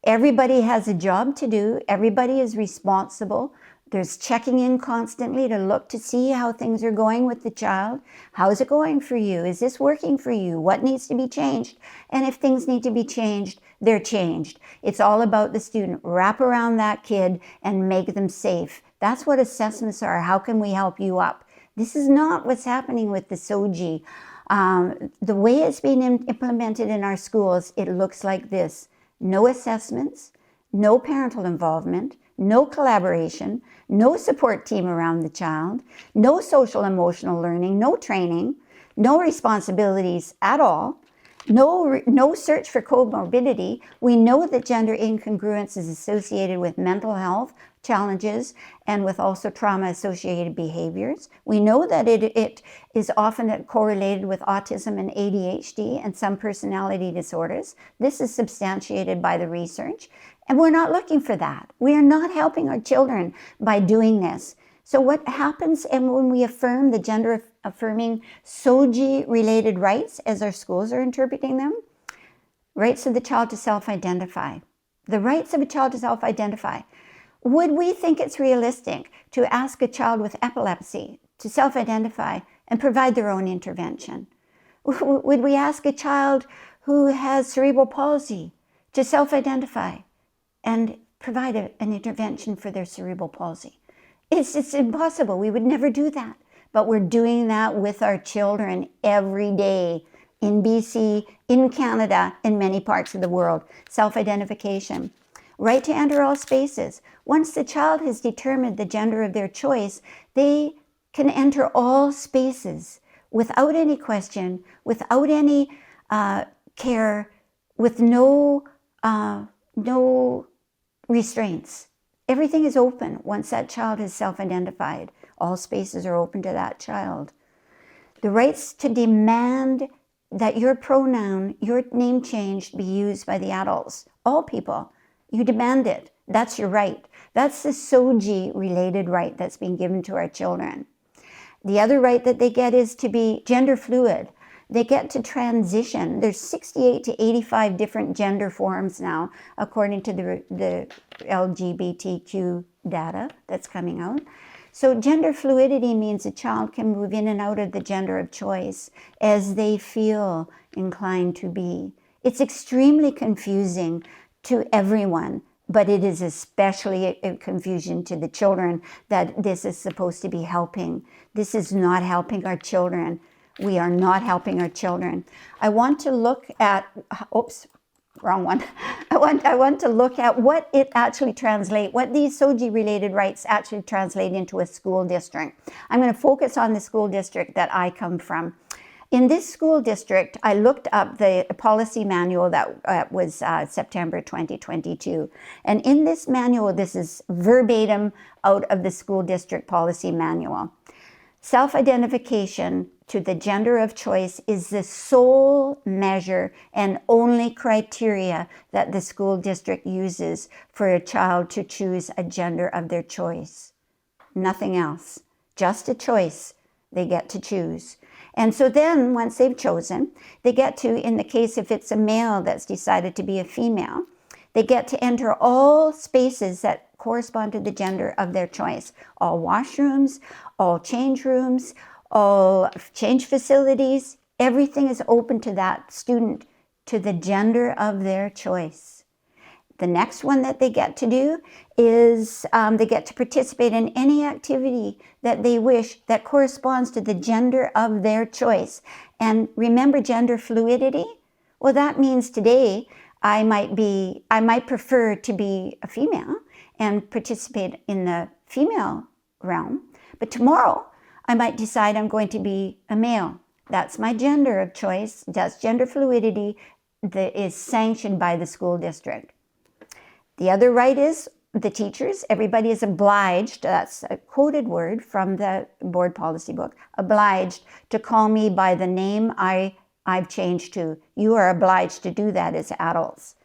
Everybody has a job to do. Everybody is responsible. There's checking in constantly to look to see how things are going with the child. How's it going for you? Is this working for you? What needs to be changed? And if things need to be changed, they're changed. It's all about the student. Wrap around that kid and make them safe. That's what assessments are. How can we help you up? This is not what's happening with the SOGI. The way it's being implemented in our schools, it looks like this. No assessments, no parental involvement, no collaboration, no support team around the child, no social emotional learning, no training, no responsibilities at all, no search for comorbidity. We know that gender incongruence is associated with mental health challenges and with also trauma-associated behaviors. We know that it is often correlated with autism and ADHD and some personality disorders. This is substantiated by the research, and we're not looking for that. We are not helping our children by doing this. So what happens when we affirm the gender-affirming SOGI-related rights as our schools are interpreting them? Rights of the child to self-identify. The rights of a child to self-identify. Would we think it's realistic to ask a child with epilepsy to self-identify and provide their own intervention? Would we ask a child who has cerebral palsy to self-identify and provide an intervention for their cerebral palsy? It's impossible. We would never do that. But we're doing that with our children every day in BC, in Canada, in many parts of the world. Self-identification. Right to enter all spaces. Once the child has determined the gender of their choice, they can enter all spaces without any question, without any care, with no restraints. Everything is open once that child is self-identified. All spaces are open to that child. The rights to demand that your pronoun, your name change, be used by the adults. All people. You demand it. That's your right. That's the SOGI-related right that's being given to our children. The other right that they get is to be gender fluid. They get to transition. There's 68 to 85 different gender forms now, according to the LGBTQ data that's coming out. So gender fluidity means a child can move in and out of the gender of choice as they feel inclined to be. It's extremely confusing to everyone, but it is especially a confusion to the children that this is supposed to be helping. This is not helping our children. We are not helping our children. I want to look at, oops, wrong one. I want to look at what it actually translates, what these SOGI related rights actually translate into a school district. I'm going to focus on the school district that I come from. In this school district, I looked up the policy manual that was September 2022. And in this manual, this is verbatim out of the school district policy manual. Self-identification to the gender of choice is the sole measure and only criteria that the school district uses for a child to choose a gender of their choice. Nothing else, just a choice they get to choose. And so then once they've chosen, they get to, in the case if it's a male that's decided to be a female, they get to enter all spaces that correspond to the gender of their choice. All washrooms, all change rooms, all change facilities, everything is open to that student to the gender of their choice. The next one that they get to do is they get to participate in any activity that they wish that corresponds to the gender of their choice. And remember gender fluidity? Well, that means today I might prefer to be a female and participate in the female realm, but tomorrow I might decide I'm going to be a male. That's my gender of choice. That's gender fluidity that is sanctioned by the school district. The other right is the teachers. Everybody is obliged, that's a quoted word from the board policy book, obliged to call me by the name I've changed to. You are obliged to do that as adults.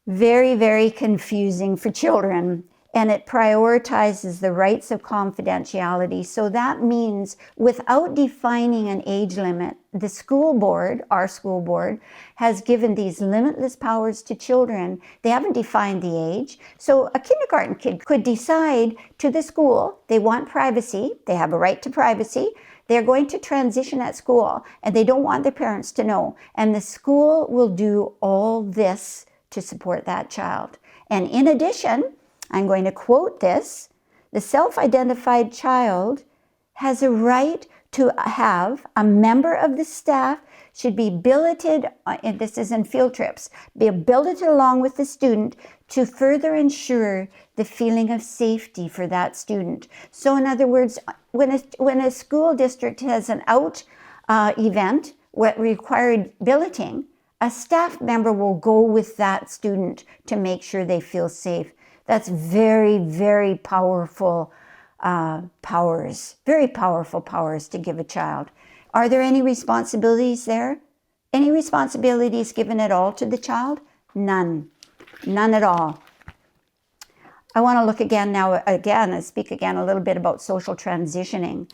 Very, very confusing for children, and it prioritizes the rights of confidentiality. So that means without defining an age limit, the school board, our school board, has given these limitless powers to children. They haven't defined the age. So a kindergarten kid could decide to the school, they want privacy, they have a right to privacy, they're going to transition at school, and they don't want their parents to know. And the school will do all this to support that child. And in addition, I'm going to quote this, the self-identified child has a right to have a member of the staff should be billeted, and this is in field trips, be billeted along with the student to further ensure the feeling of safety for that student. So in other words, when a school district has an out event, what required billeting, a staff member will go with that student to make sure they feel safe. That's very, very powerful powers, very powerful powers to give a child. Are there any responsibilities there? Any responsibilities given at all to the child? None. None at all. I want to look again and speak again a little bit about social transitioning.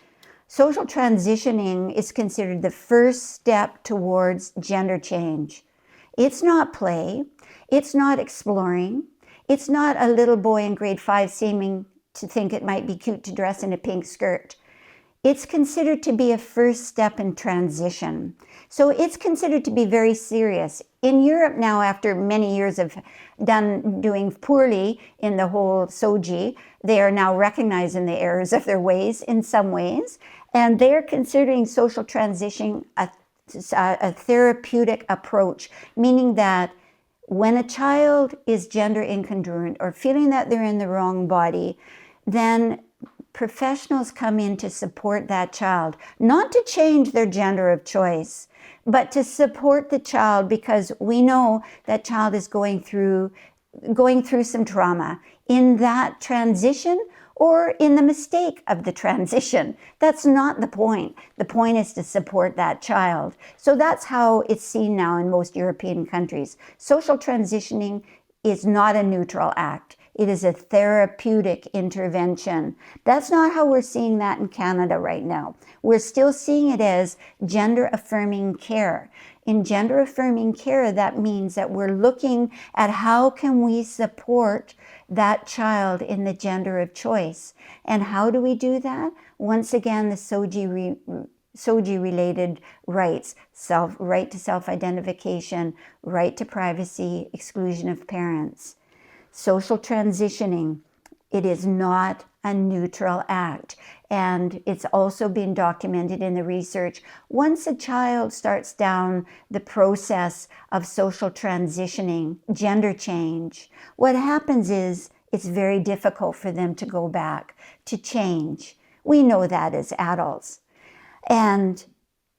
Social transitioning is considered the first step towards gender change. It's not play. It's not exploring. It's not a little boy in grade 5 seeming to think it might be cute to dress in a pink skirt. It's considered to be a first step in transition. So it's considered to be very serious. In Europe now, after many years of doing poorly in the whole SOGI, they are now recognizing the errors of their ways in some ways, and they're considering social transition a therapeutic approach, meaning that when a child is gender incongruent or feeling that they're in the wrong body, then professionals come in to support that child, not to change their gender of choice, but to support the child, because we know that child is going through some trauma in that transition or in the mistake of the transition. That's not the point. The point is to support that child. So that's how it's seen now in most European countries. Social transitioning is not a neutral act. It is a therapeutic intervention. That's not how we're seeing that in Canada right now. We're still seeing it as gender-affirming care. In gender-affirming care, that means that we're looking at how can we support that child in the gender of choice. And how do we do that? Once again, the SOGI-related rights, right to self-identification, right to privacy, exclusion of parents. social transitioning, it is not a neutral act. And it's also been documented in the research. Once a child starts down the process of social transitioning, gender change, what happens is it's very difficult for them to go back, to change. We know that as adults. And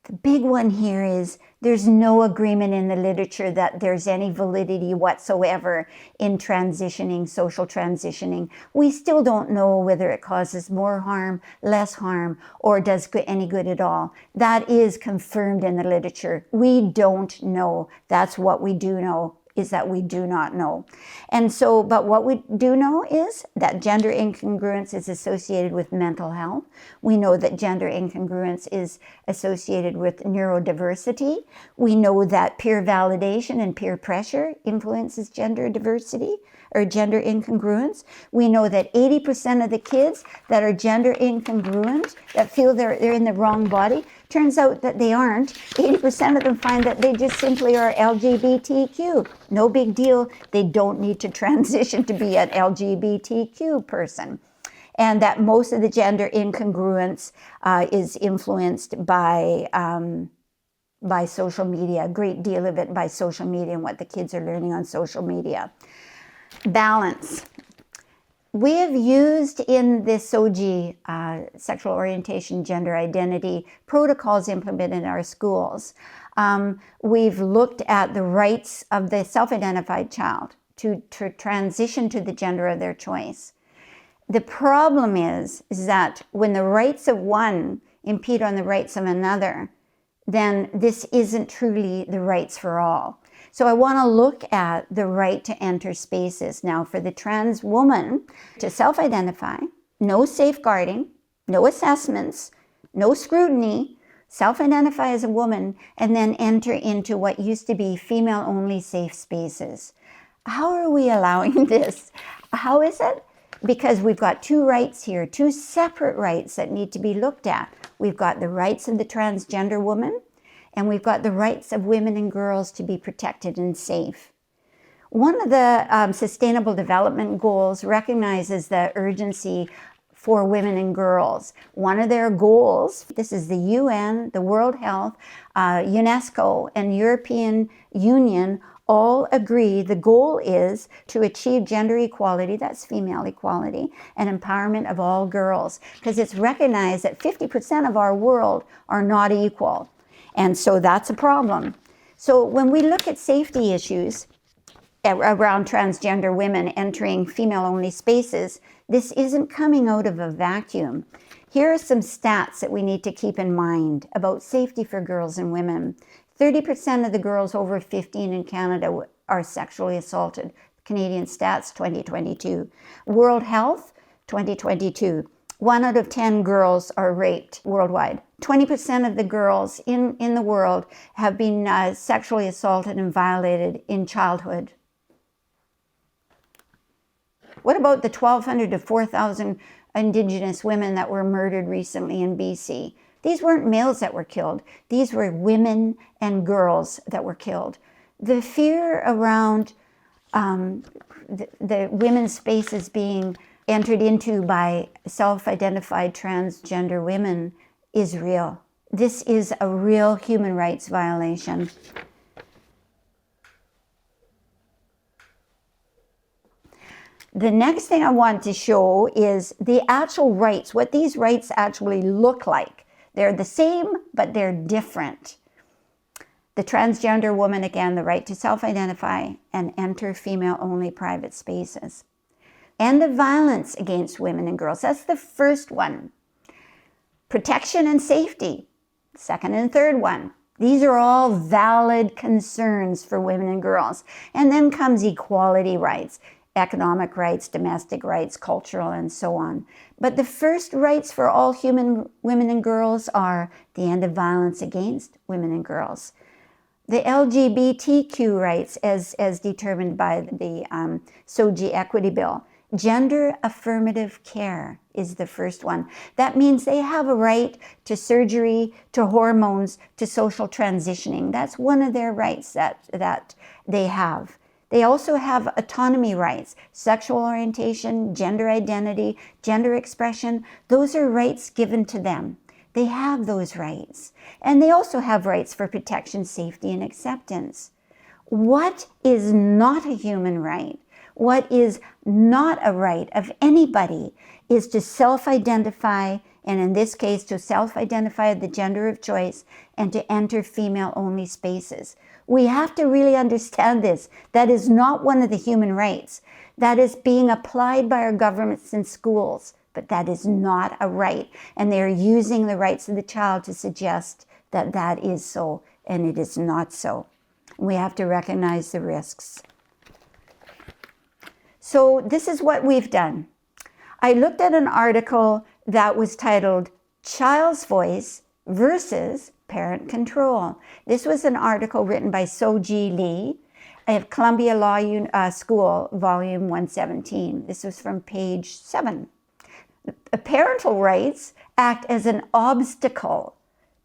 the big one here is there's no agreement in the literature that there's any validity whatsoever in transitioning, social transitioning. We still don't know whether it causes more harm, less harm, or does any good at all. That is confirmed in the literature. We don't know. That's what we do know, is that we do not know. And so, but what we do know is that gender incongruence is associated with mental health. We know that gender incongruence is associated with neurodiversity. We know that peer validation and peer pressure influences gender diversity or gender incongruence. We know that 80% of the kids that are gender incongruent, that feel they're in the wrong body, turns out that they aren't. 80% of them find that they just simply are LGBTQ. No big deal. They don't need to transition to be an LGBTQ person. And that most of the gender incongruence is influenced by social media, a great deal of it by social media and what the kids are learning on social media. Balance. We have used in the SOGI, sexual orientation, gender identity, protocols implemented in our schools. We've looked at the rights of the self-identified child to transition to the gender of their choice. The problem is that when the rights of one impede on the rights of another, then this isn't truly the rights for all. So I want to look at the right to enter spaces. Now, for the trans woman to self-identify, no safeguarding, no assessments, no scrutiny, self-identify as a woman, and then enter into what used to be female-only safe spaces. How are we allowing this? How is it? Because we've got two rights here, two separate rights that need to be looked at. We've got the rights of the transgender woman, and we've got the rights of women and girls to be protected and safe. One of the Sustainable Development Goals recognizes the urgency for women and girls. One of their goals, this is the UN, the World Health, UNESCO, and European Union all agree the goal is to achieve gender equality, that's female equality, and empowerment of all girls, because it's recognized that 50% of our world are not equal. And so that's a problem. So when we look at safety issues around transgender women entering female-only spaces, this isn't coming out of a vacuum. Here are some stats that we need to keep in mind about safety for girls and women. 30% of the girls over 15 in Canada are sexually assaulted. Canadian Stats 2022. World Health 2022. 1 out of 10 girls are raped worldwide. 20% of the girls in the world have been sexually assaulted and violated in childhood. What about the 1,200 to 4,000 Indigenous women that were murdered recently in BC? These weren't males that were killed. These were women and girls that were killed. The fear around the women's spaces being entered into by self-identified transgender women is real. This is a real human rights violation. The next thing I want to show is the actual rights, what these rights actually look like. They're the same, but they're different. The transgender woman, again, the right to self-identify and enter female-only private spaces. End of violence against women and girls. That's the first one. Protection and safety, second and third one. These are all valid concerns for women and girls. And then comes equality rights, economic rights, domestic rights, cultural, and so on. But the first rights for all human women and girls are the end of violence against women and girls. The LGBTQ rights as determined by the SOGI Equity Bill. Gender affirmative care is the first one. That means they have a right to surgery, to hormones, to social transitioning. That's one of their rights that they have. They also have autonomy rights, sexual orientation, gender identity, gender expression. Those are rights given to them. They have those rights. And they also have rights for protection, safety, and acceptance. What is not a human right, what is not a right of anybody, is to self-identify, and in this case, to self-identify the gender of choice and to enter female-only spaces. We have to really understand this. That is not one of the human rights. That is being applied by our governments and schools, but that is not a right. And they're using the rights of the child to suggest that that is so, and it is not so. We have to recognize the risks. So this is what we've done. I looked at an article that was titled Child's Voice versus Parent Control. This was an article written by SOGI Lee of Columbia Law School, volume 117. This was from page 7. Parental rights act as an obstacle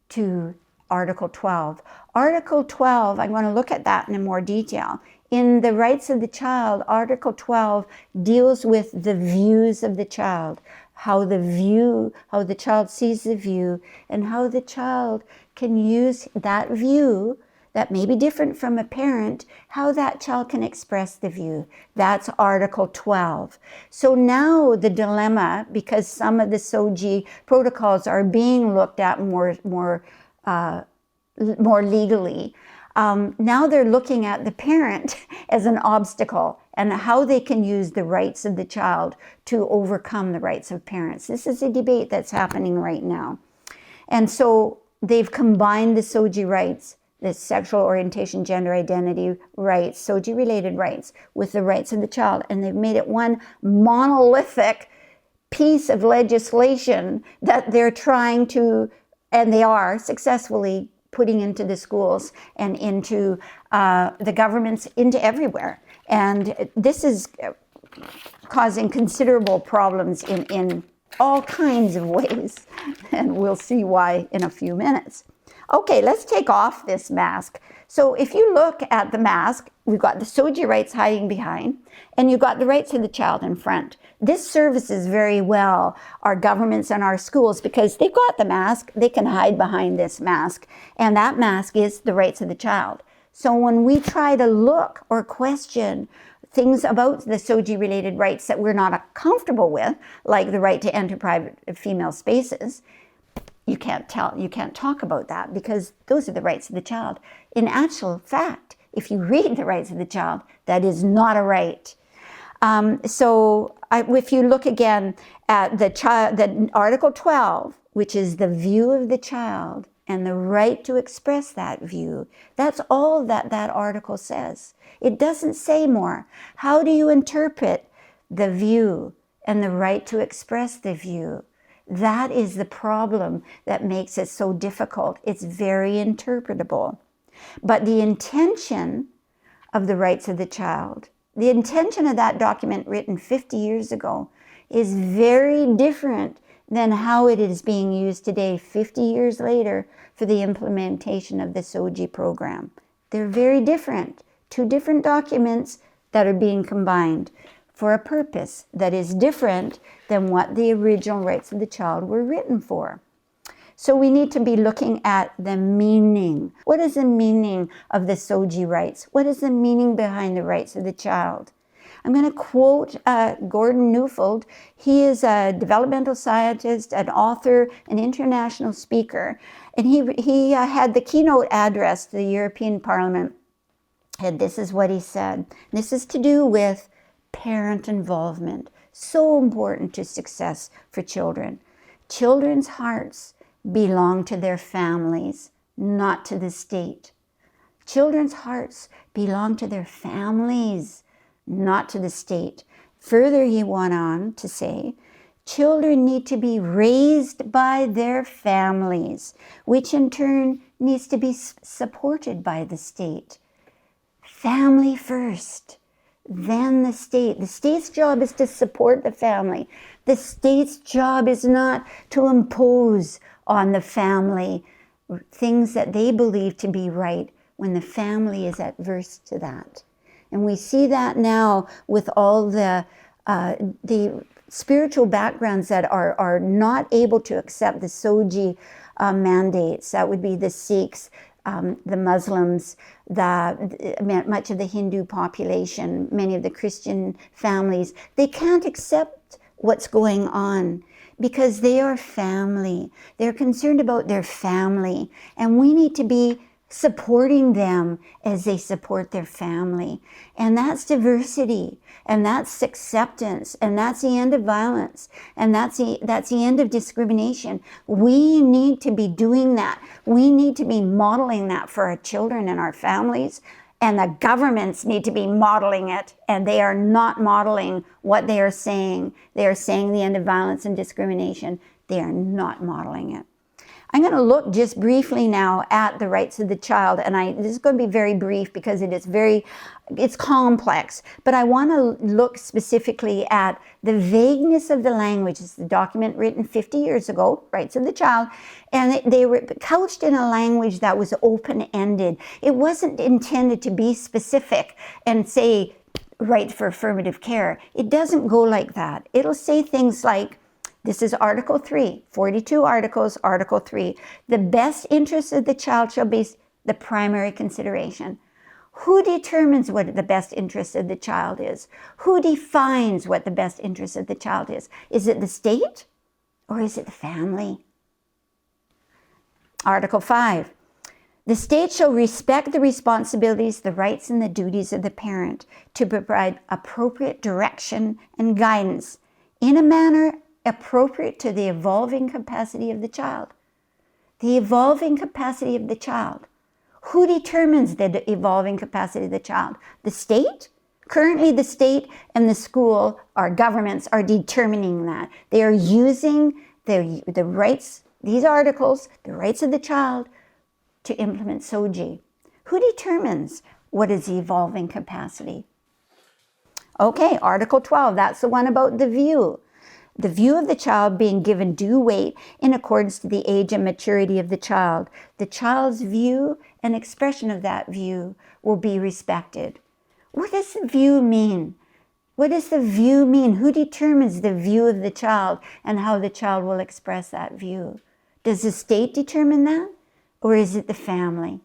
to Article 12. Article 12, I'm going to look at that in more detail. In the rights of the child, Article 12 deals with the views of the child, how the child sees the view, and how the child can use that view that may be different from a parent, how that child can express the view. That's Article 12. So now the dilemma, because some of the SOGI protocols are being looked at more legally, now they're looking at the parent as an obstacle and how they can use the rights of the child to overcome the rights of parents. This is a debate that's happening right now. And so they've combined the SOGI rights, the sexual orientation, gender identity rights, SOGI-related rights, with the rights of the child, and they've made it one monolithic piece of legislation that they're trying to, and they are successfully putting into the schools and into the governments, into everywhere. And this is causing considerable problems in all kinds of ways. And we'll see why in a few minutes. Okay, let's take off this mask. So if you look at the mask, we've got the SOGI rights hiding behind, and you've got the rights of the child in front. This services very well our governments and our schools because they've got the mask, they can hide behind this mask, and that mask is the rights of the child. So when we try to look or question things about the SOGI-related rights that we're not comfortable with, like the right to enter private female spaces, you can't talk about that because those are the rights of the child. In actual fact, if you read the rights of the child, that is not a right. If you look again at the Article 12, which is the view of the child and the right to express that view, that's all that article says. It doesn't say more. How do you interpret the view and the right to express the view? That is the problem that makes it so difficult. It's very interpretable. But the intention of the rights of the child, the intention of that document written 50 years ago is very different than how it is being used today, 50 years later, for the implementation of the SOGI program. They're very different. Two different documents that are being combined for a purpose that is different than what the original rights of the child were written for. So we need to be looking at the meaning. What is the meaning of the SOGI rights? What is the meaning behind the rights of the child? I'm going to quote Gordon Neufeld. He is a developmental scientist, an author, an international speaker, and he had the keynote address to the European Parliament, and this is what he said. This is to do with parent involvement, so important to success for children. Children's hearts belong to their families, not to the state. Children's hearts belong to their families, not to the state. Further, he went on to say, children need to be raised by their families, which in turn needs to be supported by the state. Family first, then the state. The state's job is to support the family. The state's job is not to impose on the family things that they believe to be right when the family is adverse to that. And we see that now with all the spiritual backgrounds that are not able to accept the SOGI mandates. That would be the Sikhs, the Muslims, much of the Hindu population, many of the Christian families. They can't accept what's going on because they are family. They're concerned about their family, and we need to be supporting them as they support their family. And that's diversity, and that's acceptance, and that's the end of violence, and that's the end of discrimination. We need to be doing that. We need to be modeling that for our children and our families, and the governments need to be modeling it, and they are not modeling what they are saying. They are saying the end of violence and discrimination. They are not modeling it. I'm going to look just briefly now at the rights of the child, and this is going to be very brief because it's complex, but I want to look specifically at the vagueness of the language. It's the document written 50 years ago, Rights of the Child, and they were couched in a language that was open-ended. It wasn't intended to be specific and say, right for affirmative care. It doesn't go like that. It'll say things like, this is Article 3, 42 articles, Article 3. The best interest of the child shall be the primary consideration. Who determines what the best interest of the child is? Who defines what the best interest of the child is? Is it the state or is it the family? Article 5. The state shall respect the responsibilities, the rights, and the duties of the parent to provide appropriate direction and guidance in a manner appropriate to the evolving capacity of the child. The evolving capacity of the child. Who determines the evolving capacity of the child? The state? Currently, the state and the school, our governments, are determining that. They are using the rights, these articles, the rights of the child, to implement SOGI. Who determines what is the evolving capacity? Okay, Article 12, that's the one about the view. The view of the child being given due weight in accordance to the age and maturity of the child. The child's view and expression of that view will be respected. What does the view mean? What does the view mean? Who determines the view of the child and how the child will express that view? Does the state determine that, or is it the family?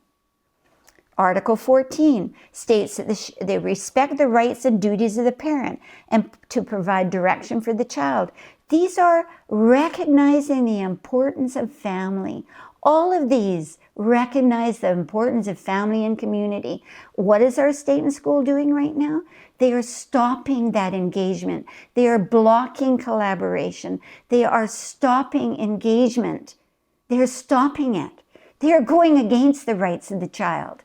Article 14 states that they respect the rights and duties of the parent and to provide direction for the child. These are recognizing the importance of family. All of these recognize the importance of family and community. What is our state and school doing right now? They are stopping that engagement. They are blocking collaboration. They are stopping engagement. They are stopping it. They are going against the rights of the child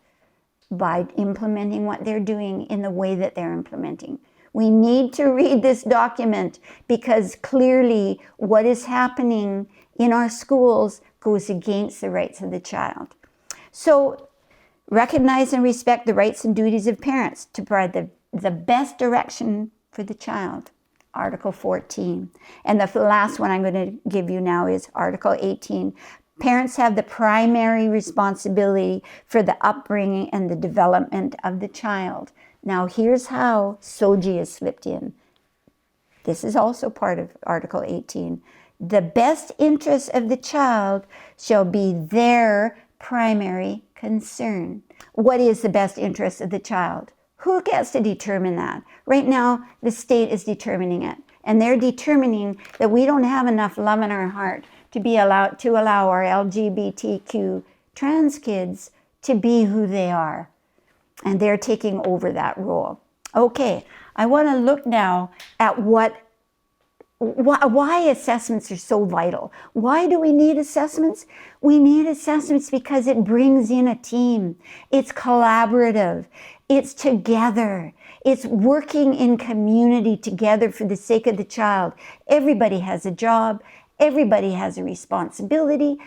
by implementing what they're doing in the way that they're implementing. We need to read this document because clearly what is happening in our schools goes against the rights of the child. So recognize and respect the rights and duties of parents to provide the best direction for the child. Article 14. And the last one I'm going to give you now is Article 18. Parents have the primary responsibility for the upbringing and the development of the child. Now here's how SOGI is slipped in. This is also part of Article 18. The best interest of the child shall be their primary concern. What is the best interest of the child? Who gets to determine that? Right now, the state is determining it. And they're determining that we don't have enough love in our heart to allow our LGBTQ trans kids to be who they are. And they're taking over that role. Okay, I want to look now at why assessments are so vital. Why do we need assessments? We need assessments because it brings in a team. It's collaborative. It's together. It's working in community together for the sake of the child. Everybody has a job. Everybody has a responsibility.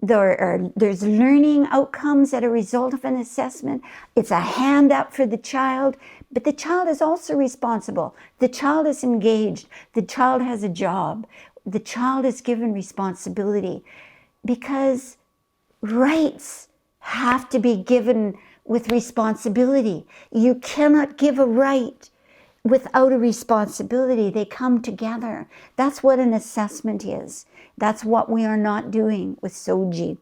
There's learning outcomes as a result of an assessment. It's a hand up for the child, but the child is also responsible. The child is engaged. The child has a job. The child is given responsibility because rights have to be given with responsibility. You cannot give a right without a responsibility. They come together. That's what an assessment is. That's what we are not doing with SOGI.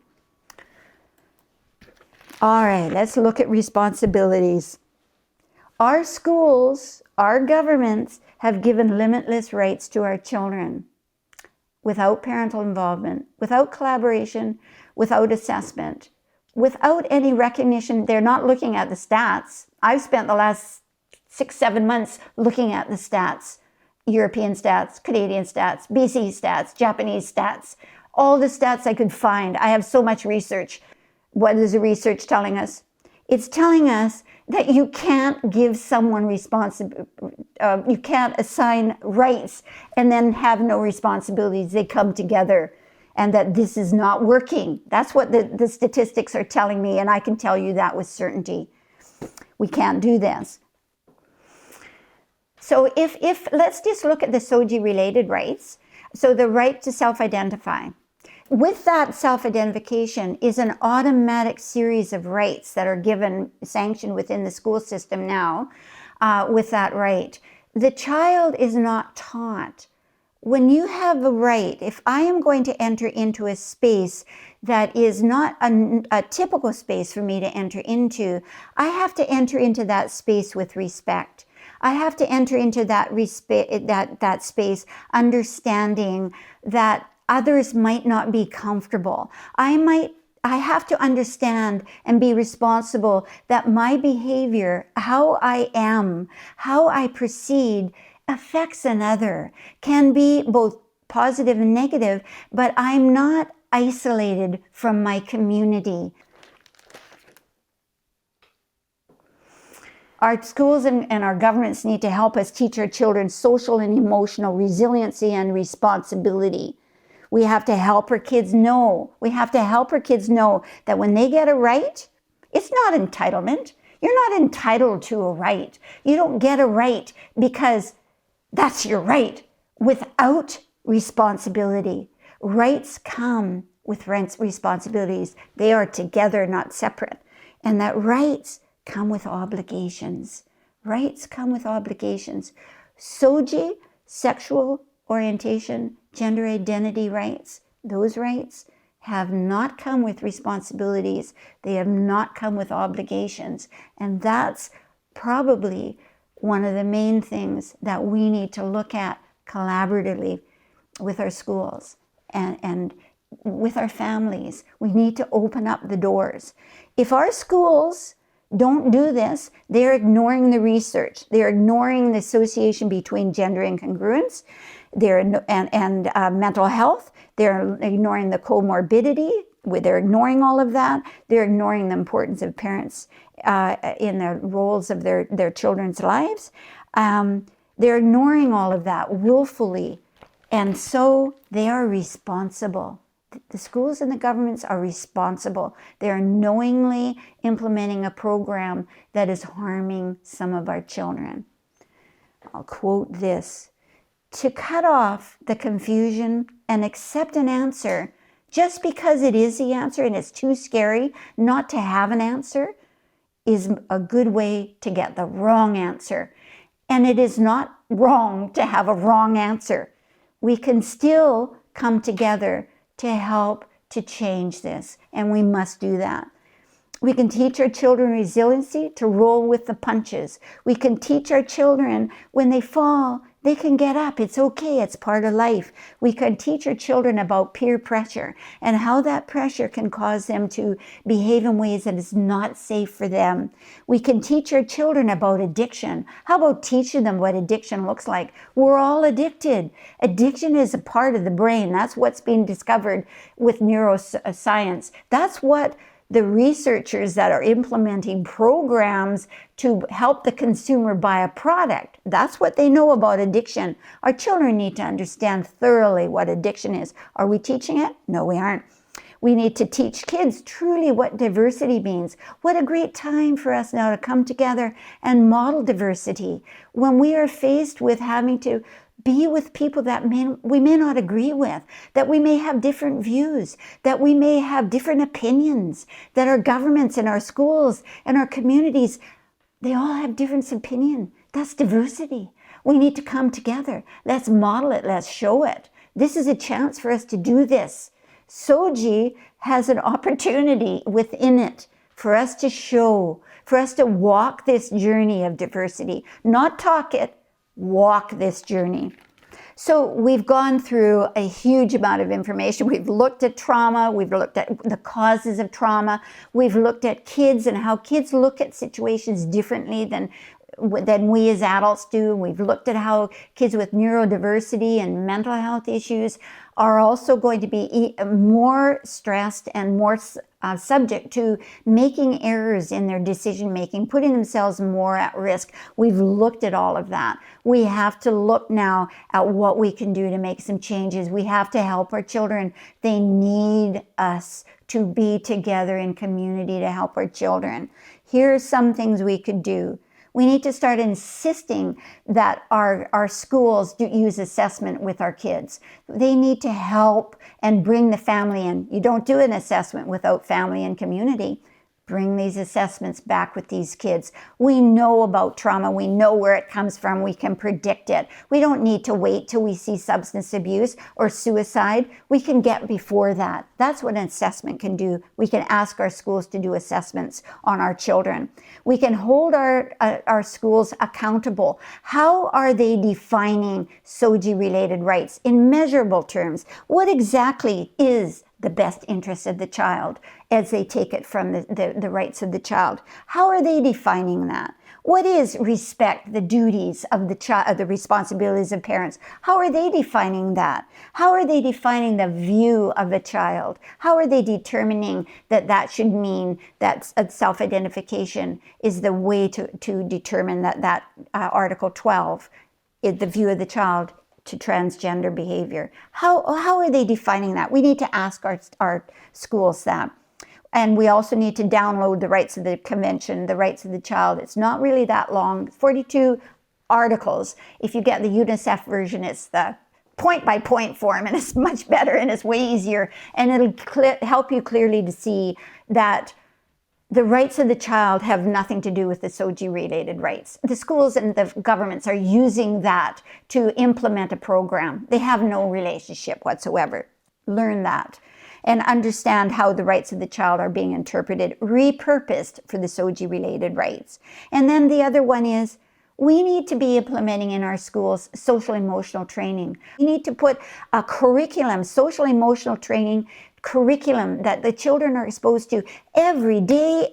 All right, let's look at responsibilities. Our schools, our governments have given limitless rights to our children without parental involvement, without collaboration, without assessment, without any recognition. They're not looking at the stats. I've spent the last 6-7 months looking at the stats, European stats, Canadian stats, BC stats, Japanese stats, all the stats I could find. I have so much research. What is the research telling us? It's telling us that you can't give someone you can't assign rights and then have no responsibilities. They come together, and that this is not working. That's what the statistics are telling me, and I can tell you that with certainty. We can't do this. So if let's just look at the SOGI related rights. So the right to self-identify. With that self-identification is an automatic series of rights that are given, sanctioned within the school system now with that right. The child is not taught. When you have a right, if I am going to enter into a space that is not a typical space for me to enter into, I have to enter into that space with respect. I have to enter into that space understanding that others might not be comfortable. I have to understand and be responsible that my behavior, how I am, how I proceed, affects another, can be both positive and negative, but I'm not isolated from my community. Our schools and our governments need to help us teach our children social and emotional resiliency and responsibility. We have to help our kids know. We have to help our kids know that when they get a right, it's not entitlement. You're not entitled to a right. You don't get a right because that's your right without responsibility. Rights come with responsibilities. They are together, not separate. And that rights come with obligations. Rights come with obligations. SOGI, sexual orientation, gender identity rights, those rights have not come with responsibilities. They have not come with obligations. And that's probably one of the main things that we need to look at collaboratively with our schools and with our families. We need to open up the doors. If our schools don't do this, they're ignoring the research. They're ignoring the association between gender incongruence and mental health. They're ignoring the comorbidity. They're ignoring all of that. They're ignoring the importance of parents in the roles of their children's lives. They're ignoring all of that willfully. And so they are responsible. The schools and the governments are responsible. They are knowingly implementing a program that is harming some of our children. I'll quote this. To cut off the confusion and accept an answer just because it is the answer and it's too scary not to have an answer is a good way to get the wrong answer. And it is not wrong to have a wrong answer. We can still come together to help to change this, and we must do that. We can teach our children resiliency to roll with the punches. We can teach our children when they fall, they can get up. It's okay. It's part of life. We can teach our children about peer pressure and how that pressure can cause them to behave in ways that is not safe for them. We can teach our children about addiction. How about teaching them what addiction looks like? We're all addicted. Addiction is a part of the brain. That's what's being discovered with neuroscience. That's what the researchers that are implementing programs to help the consumer buy a product, that's what they know about addiction. Our children need to understand thoroughly what addiction is. Are we teaching it? No, we aren't. We need to teach kids truly what diversity means. What a great time for us now to come together and model diversity. When we are faced with having to Be with people that we may not agree with, that we may have different views, that we may have different opinions, that our governments and our schools and our communities, they all have different opinion. That's diversity. We need to come together. Let's model it. Let's show it. This is a chance for us to do this. SOGI has an opportunity within it for us to show, for us to walk this journey of diversity, not talk it, walk this journey. So we've gone through a huge amount of information. We've looked at trauma. We've looked at the causes of trauma. We've looked at kids and how kids look at situations differently than we as adults do. We've looked at how kids with neurodiversity and mental health issues are also going to be more stressed and more subject to making errors in their decision making, putting themselves more at risk. We've looked at all of that. We have to look now at what we can do to make some changes. We have to help our children. They need us to be together in community to help our children. Here are some things we could do. We need to start insisting that our schools do use assessment with our kids. They need to help and bring the family in. You don't do an assessment without family and community. Bring these assessments back with these kids. We know about trauma. We know where it comes from. We can predict it. We don't need to wait till we see substance abuse or suicide. We can get before that. That's what an assessment can do. We can ask our schools to do assessments on our children. We can hold our schools accountable. How are they defining SOGI-related rights in measurable terms? What exactly is the best interest of the child as they take it from the rights of the child? How are they defining that? What is respect, the duties of the child, the responsibilities of parents? How are they defining that? How are they defining the view of a child? How are they determining that should mean that self-identification is the way to determine that Article 12, the view of the child, to transgender behavior? How are they defining that? We need to ask our schools that. And we also need to download the rights of the convention, the rights of the child. It's not really that long, 42 articles. If you get the UNICEF version, it's the point-by-point form, and it's much better and it's way easier. And it'll help you clearly to see that the rights of the child have nothing to do with the SOGI-related rights. The schools and the governments are using that to implement a program. They have no relationship whatsoever. Learn that and understand how the rights of the child are being interpreted, repurposed for the SOGI-related rights. And then the other one is, we need to be implementing in our schools social emotional training. We need to put a curriculum, social emotional training curriculum that the children are exposed to every day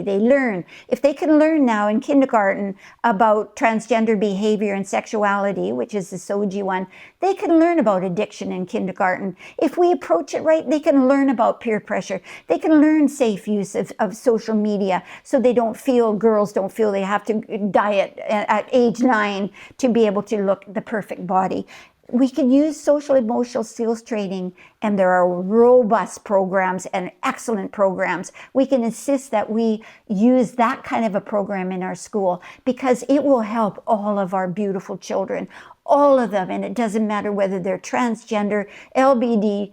they learn. If they can learn now in kindergarten about transgender behavior and sexuality, which is the SOGI one, they can learn about addiction in kindergarten. If we approach it right, they can learn about peer pressure. They can learn safe use of social media so girls don't feel they have to diet at age 9 to be able to look the perfect body. We can use social emotional skills training, and there are robust programs and excellent programs. We can insist that we use that kind of a program in our school because it will help all of our beautiful children, all of them. And it doesn't matter whether they're transgender, LGBTQ,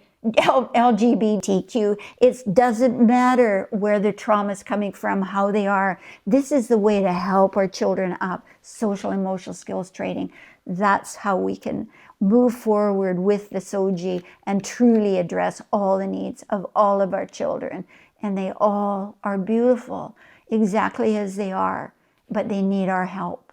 it doesn't matter where the trauma is coming from, how they are. This is the way to help our children up, social emotional skills training. That's how we can move forward with the SOGI and truly address all the needs of all of our children. And they all are beautiful exactly as they are, but they need our help.